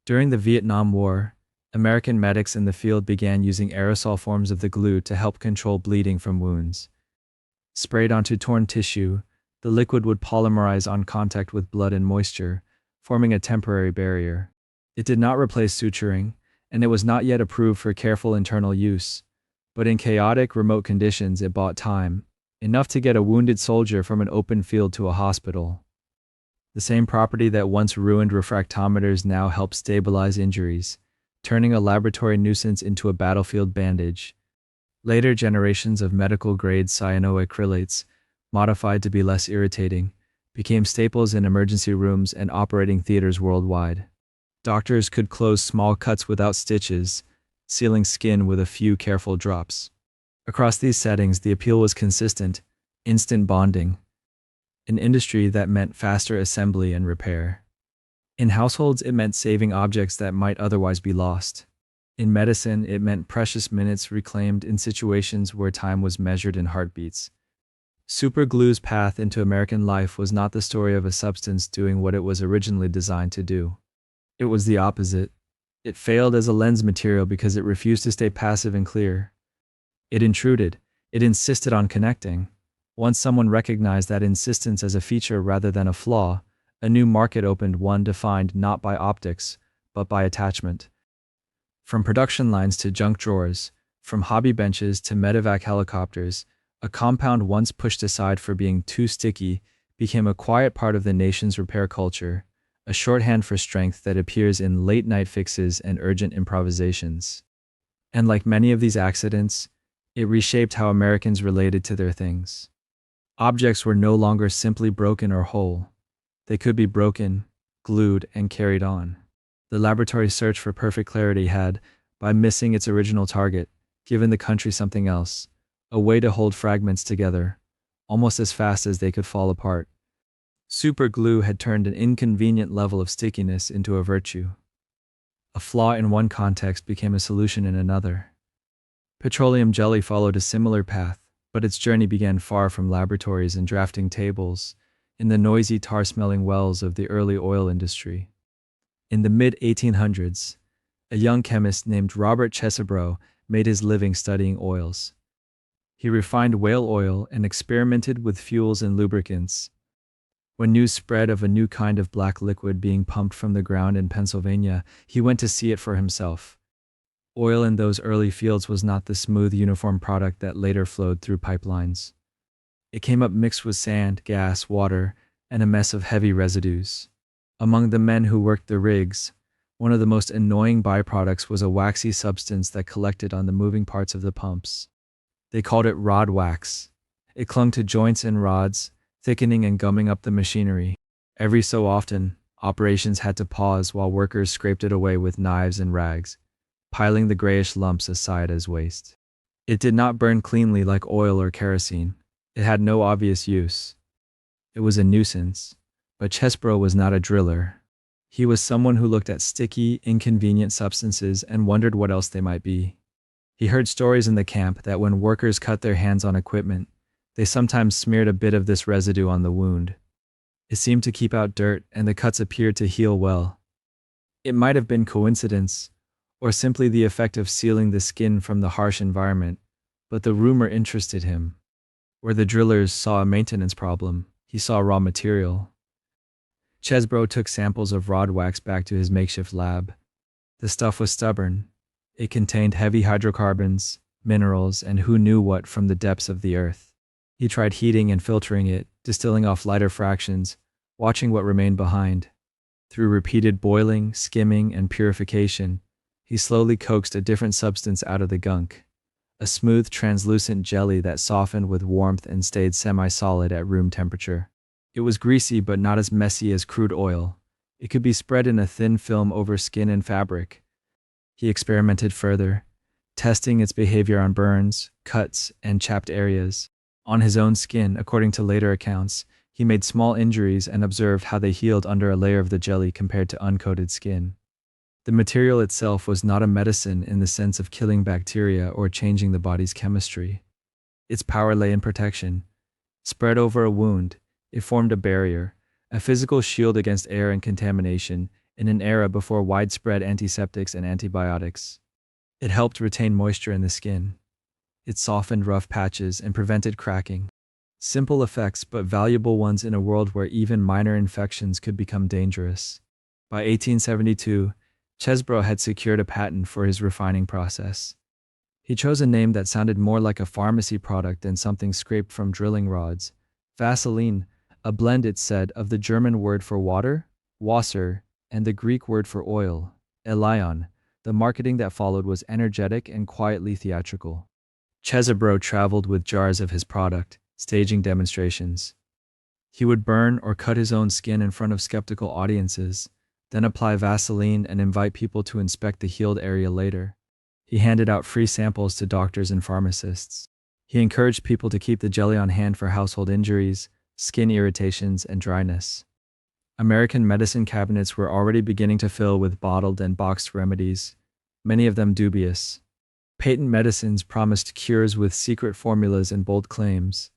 During the Vietnam War, American medics in the field began using aerosol forms of the glue to help control bleeding from wounds. Sprayed onto torn tissue, the liquid would polymerize on contact with blood and moisture, forming a temporary barrier. It did not replace suturing, and it was not yet approved for careful internal use, but in chaotic, remote conditions it bought time, enough to get a wounded soldier from an open field to a hospital. The same property that once ruined refractometers now helps stabilize injuries, turning a laboratory nuisance into a battlefield bandage. Later generations of medical-grade cyanoacrylates, modified to be less irritating, became staples in emergency rooms and operating theaters worldwide. Doctors could close small cuts without stitches, sealing skin with a few careful drops. Across these settings, the appeal was consistent, instant bonding, an industry that meant faster assembly and repair. In households, it meant saving objects that might otherwise be lost. In medicine, it meant precious minutes reclaimed in situations where time was measured in heartbeats. Super glue's path into American life was not the story of a substance doing what it was originally designed to do. It was the opposite. It failed as a lens material because it refused to stay passive and clear. It intruded. It insisted on connecting. Once someone recognized that insistence as a feature rather than a flaw, a new market opened, one defined not by optics, but by attachment. From production lines to junk drawers, from hobby benches to medevac helicopters, a compound once pushed aside for being too sticky became a quiet part of the nation's repair culture, a shorthand for strength that appears in late-night fixes and urgent improvisations. And like many of these accidents, it reshaped how Americans related to their things. Objects were no longer simply broken or whole. They could be broken, glued, and carried on. The laboratory search for perfect clarity had, by missing its original target, given the country something else, a way to hold fragments together, almost as fast as they could fall apart. Super glue had turned an inconvenient level of stickiness into a virtue. A flaw in one context became a solution in another. Petroleum jelly followed a similar path, but its journey began far from laboratories and drafting tables, in the noisy tar-smelling wells of the early oil industry. In the mid-1800s, a young chemist named Robert Chesebro made his living studying oils. He refined whale oil and experimented with fuels and lubricants. When news spread of a new kind of black liquid being pumped from the ground in Pennsylvania, he went to see it for himself. Oil in those early fields was not the smooth, uniform product that later flowed through pipelines. It came up mixed with sand, gas, water, and a mess of heavy residues. Among the men who worked the rigs, One of the most annoying byproducts was a waxy substance that collected on the moving parts of the pumps. They called it rod wax. It clung to joints and rods, thickening and gumming up the machinery. Every so often, operations had to pause while workers scraped it away with knives and rags, piling the grayish lumps aside as waste. It did not burn cleanly like oil or kerosene. It had no obvious use. It was a nuisance. But Chesbro was not a driller. He was someone who looked at sticky, inconvenient substances and wondered what else they might be. He heard stories in the camp that when workers cut their hands on equipment, they sometimes smeared a bit of this residue on the wound. It seemed to keep out dirt, and the cuts appeared to heal well. It might have been coincidence, or simply the effect of sealing the skin from the harsh environment, but the rumor interested him. Where the drillers saw a maintenance problem, he saw raw material. Chesbro took samples of rod wax back to his makeshift lab. The stuff was stubborn. It contained heavy hydrocarbons, minerals, and who knew what from the depths of the earth. He tried heating and filtering it, distilling off lighter fractions, watching what remained behind. Through repeated boiling, skimming, and purification, he slowly coaxed a different substance out of the gunk. A smooth, translucent jelly that softened with warmth and stayed semi-solid at room temperature. It was greasy but not as messy as crude oil. It could be spread in a thin film over skin and fabric. He experimented further, testing its behavior on burns, cuts, and chapped areas. On his own skin, according to later accounts, he made small injuries and observed how they healed under a layer of the jelly compared to uncoated skin. The material itself was not a medicine in the sense of killing bacteria or changing the body's chemistry. Its power lay in protection. Spread over a wound, it formed a barrier, a physical shield against air and contamination in an era before widespread antiseptics and antibiotics. It helped retain moisture in the skin. It softened rough patches and prevented cracking. Simple effects, but valuable ones in a world where even minor infections could become dangerous. By 1872, Chesbro had secured a patent for his refining process. He chose a name that sounded more like a pharmacy product than something scraped from drilling rods. Vaseline, a blend, it said, of the German word for water, Wasser, and the Greek word for oil, Elion. The marketing that followed was energetic and quietly theatrical. Chesbro traveled with jars of his product, staging demonstrations. He would burn or cut his own skin in front of skeptical audiences, then apply Vaseline and invite people to inspect the healed area later. He handed out free samples to doctors and pharmacists. He encouraged people to keep the jelly on hand for household injuries, skin irritations, and dryness. American medicine cabinets were already beginning to fill with bottled and boxed remedies, many of them dubious. Patent medicines promised cures with secret formulas and bold claims.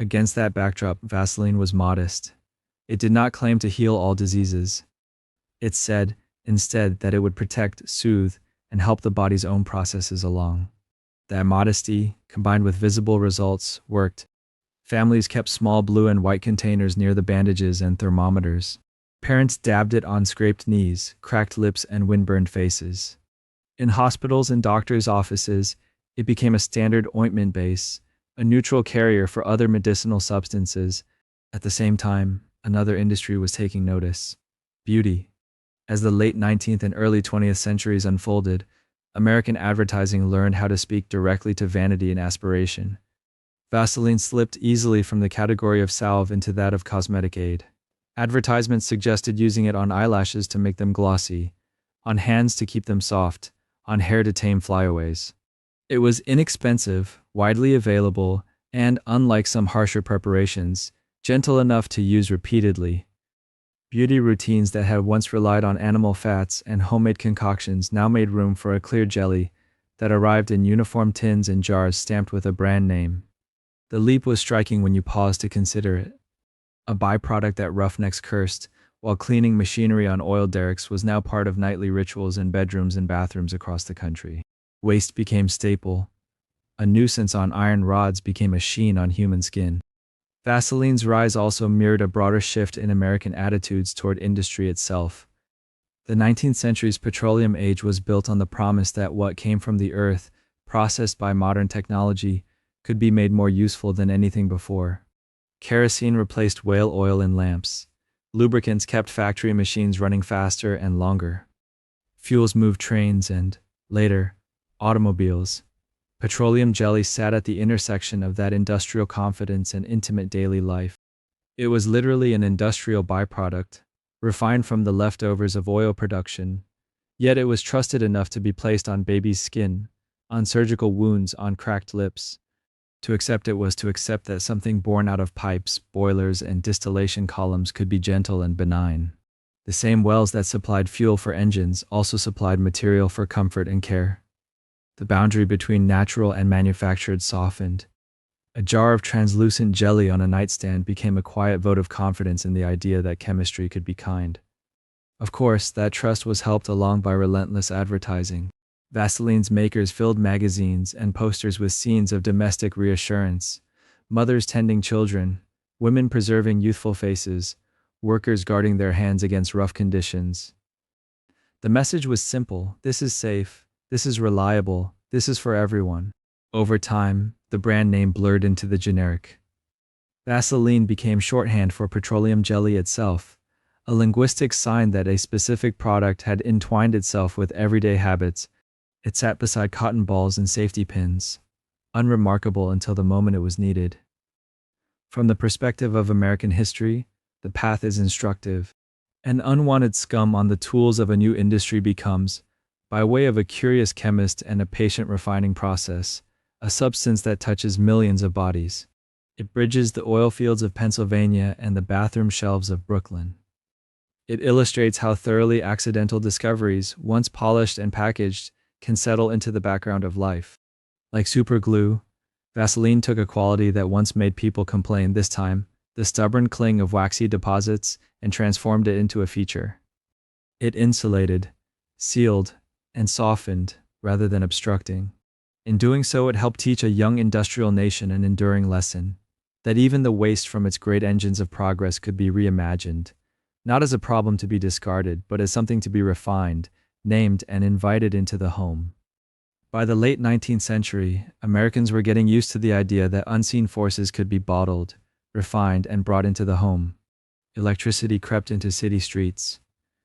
Against that backdrop, Vaseline was modest. It did not claim to heal all diseases. It said, instead, that it would protect, soothe, and help the body's own processes along. That modesty, combined with visible results, worked. Families kept small blue and white containers near the bandages and thermometers. Parents dabbed it on scraped knees, cracked lips, and windburned faces. In hospitals and doctors' offices, it became a standard ointment base, a neutral carrier for other medicinal substances. At the same time, another industry was taking notice: beauty. As the late 19th and early 20th centuries unfolded, American advertising learned how to speak directly to vanity and aspiration. Vaseline slipped easily from the category of salve into that of cosmetic aid. Advertisements suggested using it on eyelashes to make them glossy, on hands to keep them soft, on hair to tame flyaways. It was inexpensive, widely available, and, unlike some harsher preparations, gentle enough to use repeatedly. Beauty routines that had once relied on animal fats and homemade concoctions now made room for a clear jelly that arrived in uniform tins and jars stamped with a brand name. The leap was striking when you paused to consider it. A byproduct that roughnecks cursed while cleaning machinery on oil derricks was now part of nightly rituals in bedrooms and bathrooms across the country. Waste became staple. A nuisance on iron rods became a sheen on human skin. Vaseline's rise also mirrored a broader shift in American attitudes toward industry itself. The 19th century's petroleum age was built on the promise that what came from the earth, processed by modern technology, could be made more useful than anything before. Kerosene replaced whale oil in lamps. Lubricants kept factory machines running faster and longer. Fuels moved trains and, later, automobiles. Petroleum jelly sat at the intersection of that industrial confidence and intimate daily life. It was literally an industrial byproduct, refined from the leftovers of oil production, yet it was trusted enough to be placed on baby's skin, on surgical wounds, on cracked lips. To accept it was to accept that something born out of pipes, boilers, and distillation columns could be gentle and benign. The same wells that supplied fuel for engines also supplied material for comfort and care. The boundary between natural and manufactured softened. A jar of translucent jelly on a nightstand became a quiet vote of confidence in the idea that chemistry could be kind. Of course, that trust was helped along by relentless advertising. Vaseline's makers filled magazines and posters with scenes of domestic reassurance, mothers tending children, women preserving youthful faces, workers guarding their hands against rough conditions. The message was simple: this is safe, this is reliable, this is for everyone. Over time, the brand name blurred into the generic. Vaseline became shorthand for petroleum jelly itself, a linguistic sign that a specific product had entwined itself with everyday habits. It sat beside cotton balls and safety pins, unremarkable until the moment it was needed. From the perspective of American history, the path is instructive. An unwanted scum on the tools of a new industry becomes, by way of a curious chemist and a patient refining process, a substance that touches millions of bodies. It bridges the oil fields of Pennsylvania and the bathroom shelves of Brooklyn. It illustrates how thoroughly accidental discoveries, once polished and packaged, can settle into the background of life. Like superglue, Vaseline took a quality that once made people complain, this time, the stubborn cling of waxy deposits, and transformed it into a feature. It insulated, sealed, and softened, rather than obstructing. In doing so, it helped teach a young industrial nation an enduring lesson, that even the waste from its great engines of progress could be reimagined, not as a problem to be discarded, but as something to be refined, named, and invited into the home. By the late 19th century, Americans were getting used to the idea that unseen forces could be bottled, refined, and brought into the home. Electricity crept into city streets.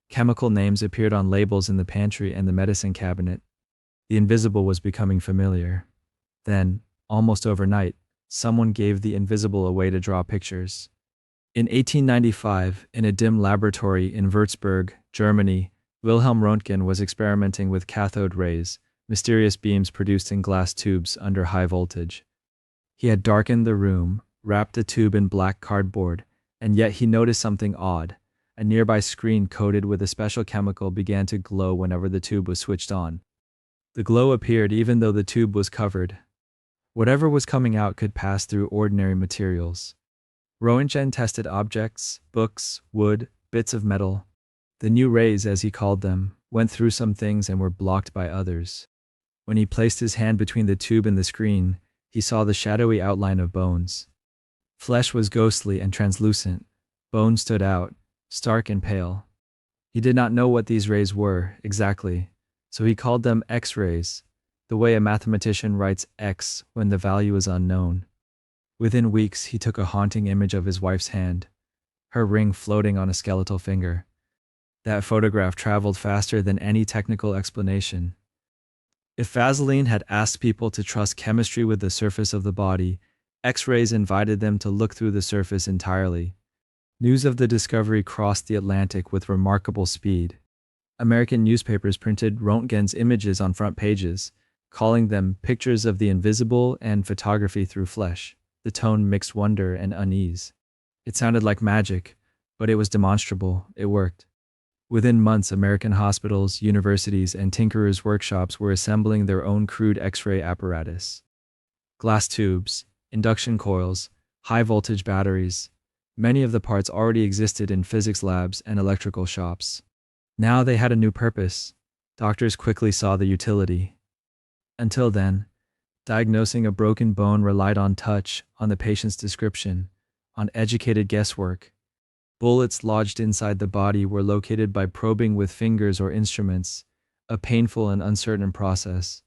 Chemical names appeared on labels in the pantry and the medicine cabinet. The invisible was becoming familiar. Then, almost overnight, someone gave the invisible a way to draw pictures. In 1895, in a dim laboratory in Würzburg, Germany, Wilhelm Röntgen was experimenting with cathode rays, mysterious beams produced in glass tubes under high voltage. He had darkened the room, wrapped the tube in black cardboard, and yet he noticed something odd. A nearby screen coated with a special chemical began to glow whenever the tube was switched on. The glow appeared even though the tube was covered. Whatever was coming out could pass through ordinary materials. Röntgen tested objects, books, wood, bits of metal. The new rays, as he called them, went through some things and were blocked by others. When he placed his hand between the tube and the screen, he saw the shadowy outline of bones. Flesh was ghostly and translucent. Bone stood out, stark and pale. He did not know what these rays were, exactly, so he called them X-rays, the way a mathematician writes X when the value is unknown. Within weeks, he took a haunting image of his wife's hand, her ring floating on a skeletal finger. That photograph traveled faster than any technical explanation. If Vaseline had asked people to trust chemistry with the surface of the body, X-rays invited them to look through the surface entirely. News of the discovery crossed the Atlantic with remarkable speed. American newspapers printed Röntgen's images on front pages, calling them pictures of the invisible and photography through flesh. The tone mixed wonder and unease. It sounded like magic, but it was demonstrable. It worked. Within months, American hospitals, universities, and tinkerers' workshops were assembling their own crude X-ray apparatus. Glass tubes, induction coils, high-voltage batteries. Many of the parts already existed in physics labs and electrical shops. Now they had a new purpose. Doctors quickly saw the utility. Until then, diagnosing a broken bone relied on touch, on the patient's description, on educated guesswork. Bullets lodged inside the body were located by probing with fingers or instruments, a painful and uncertain process.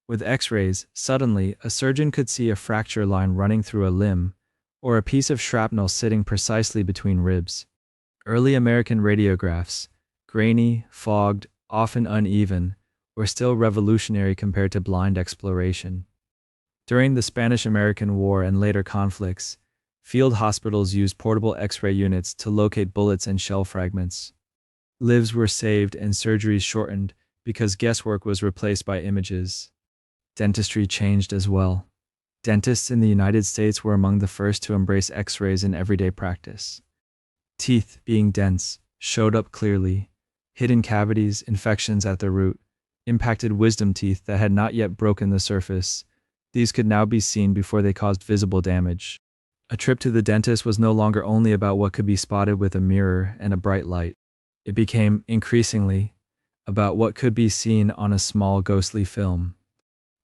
With X-rays, suddenly, a surgeon could see a fracture line running through a limb, or a piece of shrapnel sitting precisely between ribs. Early American radiographs, grainy, fogged, often uneven, were still revolutionary compared to blind exploration. During the Spanish-American War and later conflicts, field hospitals used portable X-ray units to locate bullets and shell fragments. Lives were saved and surgeries shortened because guesswork was replaced by images. Dentistry changed as well. Dentists in the United States were among the first to embrace X-rays in everyday practice. Teeth, being dense, showed up clearly. Hidden cavities, infections at their root, impacted wisdom teeth that had not yet broken the surface. These could now be seen before they caused visible damage. A trip to the dentist was no longer only about what could be spotted with a mirror and a bright light. It became, increasingly, about what could be seen on a small ghostly film.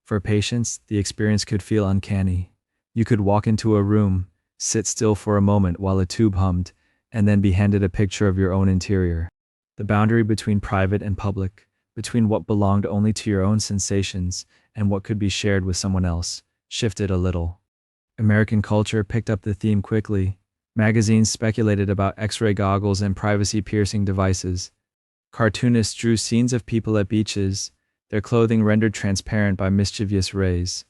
For patients, the experience could feel uncanny. You could walk into a room, sit still for a moment while a tube hummed, and then be handed a picture of your own interior. The boundary between private and public, between what belonged only to your own sensations and what could be shared with someone else, shifted a little. American culture picked up the theme quickly. Magazines speculated about X-ray goggles and privacy-piercing devices. Cartoonists drew scenes of people at beaches, their clothing rendered transparent by mischievous rays.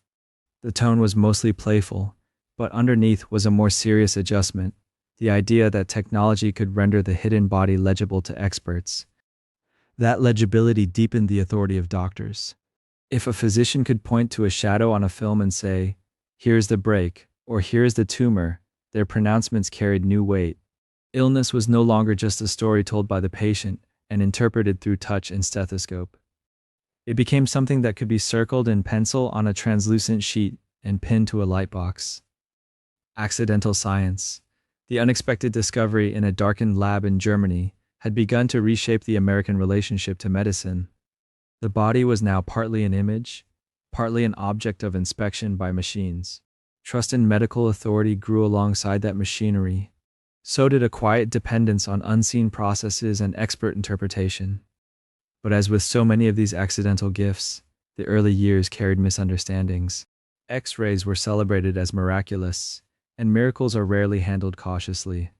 The tone was mostly playful, but underneath was a more serious adjustment, the idea that technology could render the hidden body legible to experts. That legibility deepened the authority of doctors. If a physician could point to a shadow on a film and say, "Here's the break," or "Here's the tumor," their pronouncements carried new weight. Illness was no longer just a story told by the patient and interpreted through touch and stethoscope. It became something that could be circled in pencil on a translucent sheet and pinned to a lightbox. Accidental science, the unexpected discovery in a darkened lab in Germany, had begun to reshape the American relationship to medicine. The body was now partly an image, partly an object of inspection by machines. Trust in medical authority grew alongside that machinery. So did a quiet dependence on unseen processes and expert interpretation. But as with so many of these accidental gifts, the early years carried misunderstandings. X-rays were celebrated as miraculous, and miracles are rarely handled cautiously.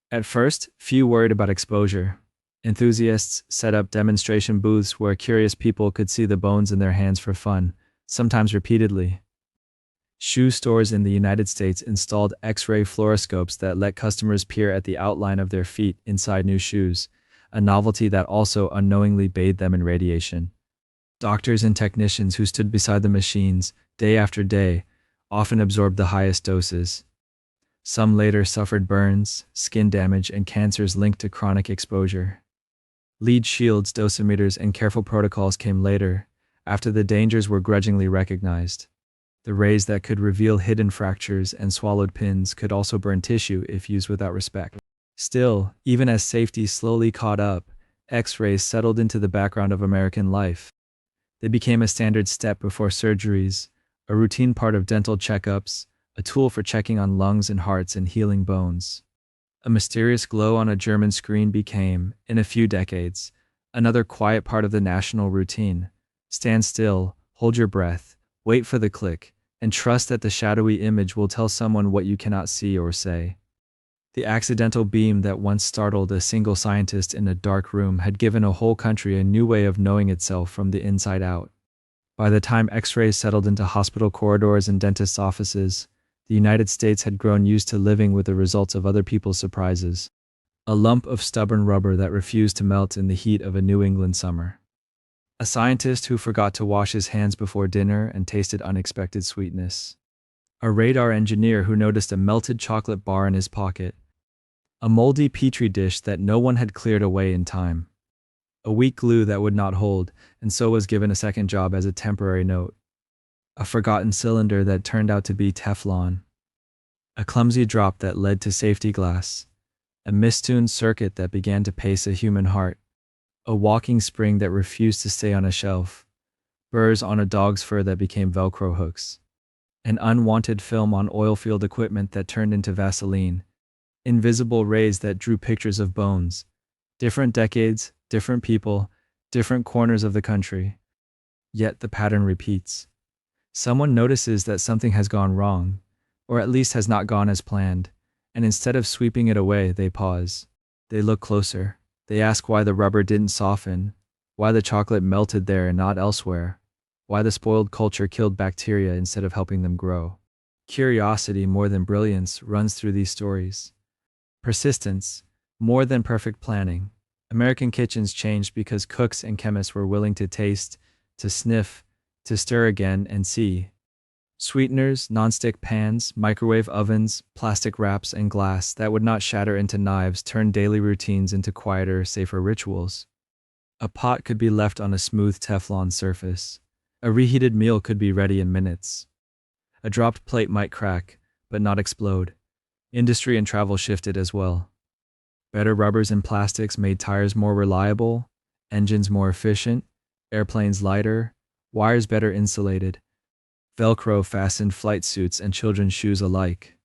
At first, few worried about exposure. Enthusiasts set up demonstration booths where curious people could see the bones in their hands for fun, sometimes repeatedly. Shoe stores in the United States installed X-ray fluoroscopes that let customers peer at the outline of their feet inside new shoes, a novelty that also unknowingly bathed them in radiation. Doctors and technicians who stood beside the machines, day after day, often absorbed the highest doses. Some later suffered burns, skin damage, and cancers linked to chronic exposure. Lead shields, dosimeters, and careful protocols came later, after the dangers were grudgingly recognized. The rays that could reveal hidden fractures and swallowed pins could also burn tissue if used without respect. Still, even as safety slowly caught up, X-rays settled into the background of American life. They became a standard step before surgeries, a routine part of dental checkups, a tool for checking on lungs and hearts and healing bones. A mysterious glow on a German screen became, in a few decades, another quiet part of the national routine. Stand still, hold your breath, wait for the click, and trust that the shadowy image will tell someone what you cannot see or say. The accidental beam that once startled a single scientist in a dark room had given a whole country a new way of knowing itself from the inside out. By the time X-rays settled into hospital corridors and dentists' offices, the United States had grown used to living with the results of other people's surprises. A lump of stubborn rubber that refused to melt in the heat of a New England summer. A scientist who forgot to wash his hands before dinner and tasted unexpected sweetness. A radar engineer who noticed a melted chocolate bar in his pocket. A moldy petri dish that no one had cleared away in time. A weak glue that would not hold, and so was given a second job as a temporary note. A forgotten cylinder that turned out to be Teflon. A clumsy drop that led to safety glass. A mistuned circuit that began to pace a human heart. A walking spring that refused to stay on a shelf. Burrs on a dog's fur that became Velcro hooks. An unwanted film on oilfield equipment that turned into Vaseline. Invisible rays that drew pictures of bones. Different decades, different people, different corners of the country. Yet the pattern repeats. Someone notices that something has gone wrong, or at least has not gone as planned, and instead of sweeping it away, they pause. They look closer. They ask why the rubber didn't soften, Why the chocolate melted there and not elsewhere? Why the spoiled culture killed bacteria instead of helping them grow? Curiosity, more than brilliance, runs through these stories. Persistence, more than perfect planning. American kitchens changed because cooks and chemists were willing to taste, to sniff, to stir again and see. Sweeteners, nonstick pans, microwave ovens, plastic wraps, and glass that would not shatter into knives turned daily routines into quieter, safer rituals. A pot could be left on a smooth Teflon surface. A reheated meal could be ready in minutes. A dropped plate might crack, but not explode. Industry and travel shifted as well. Better rubbers and plastics made tires more reliable, engines more efficient, airplanes lighter, wires better insulated. Velcro fastened flight suits and children's shoes alike.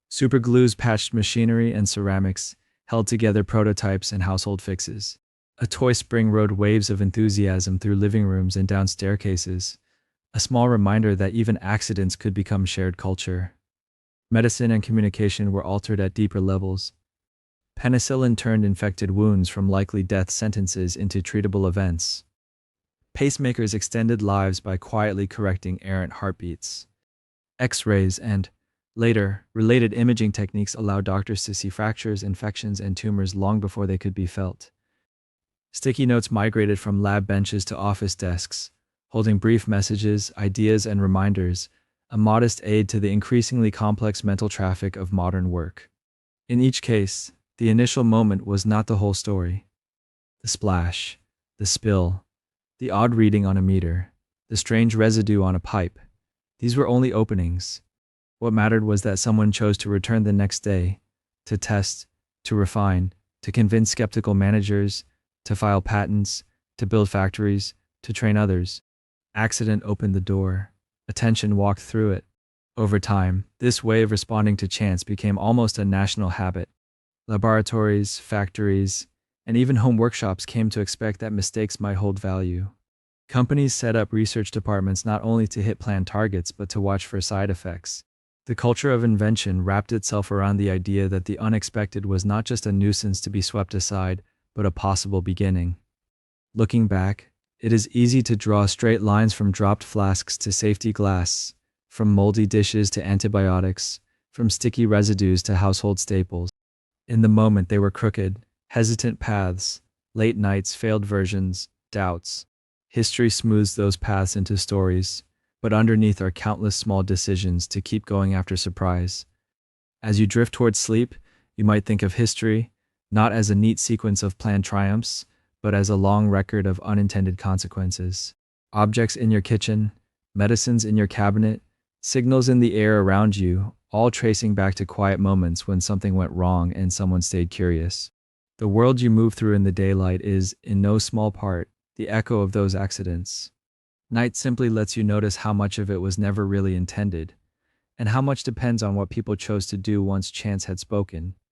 Superglues patched machinery and ceramics, held together prototypes and household fixes. A toy spring rode waves of enthusiasm through living rooms and down staircases, a small reminder that even accidents could become shared culture. Medicine and communication were altered at deeper levels. Penicillin turned infected wounds from likely death sentences into treatable events. Pacemakers extended lives by quietly correcting errant heartbeats. X-rays and, later, related imaging techniques allowed doctors to see fractures, infections, and tumors long before they could be felt. Sticky notes migrated from lab benches to office desks, holding brief messages, ideas, and reminders, a modest aid to the increasingly complex mental traffic of modern work. In each case, the initial moment was not the whole story. The splash, the spill, the odd reading on a meter, the strange residue on a pipe, these were only openings. What mattered was that someone chose to return the next day, to test, to refine, to convince skeptical managers, to file patents, to build factories, to train others. Accident opened the door. Attention walked through it. Over time, this way of responding to chance became almost a national habit. Laboratories, factories, and even home workshops came to expect that mistakes might hold value. Companies set up research departments not only to hit planned targets but to watch for side effects. The culture of invention wrapped itself around the idea that the unexpected was not just a nuisance to be swept aside, but a possible beginning. Looking back, it is easy to draw straight lines from dropped flasks to safety glass, from moldy dishes to antibiotics, from sticky residues to household staples. In the moment, they were crooked, hesitant paths, late nights, failed versions, doubts. History smooths those paths into stories, but underneath are countless small decisions to keep going after surprise. As you drift towards sleep, you might think of history, not as a neat sequence of planned triumphs, but as a long record of unintended consequences. Objects in your kitchen, medicines in your cabinet, signals in the air around you, all tracing back to quiet moments when something went wrong and someone stayed curious. The world you move through in the daylight is, in no small part, the echo of those accidents. Night simply lets you notice how much of it was never really intended, and how much depends on what people chose to do once chance had spoken.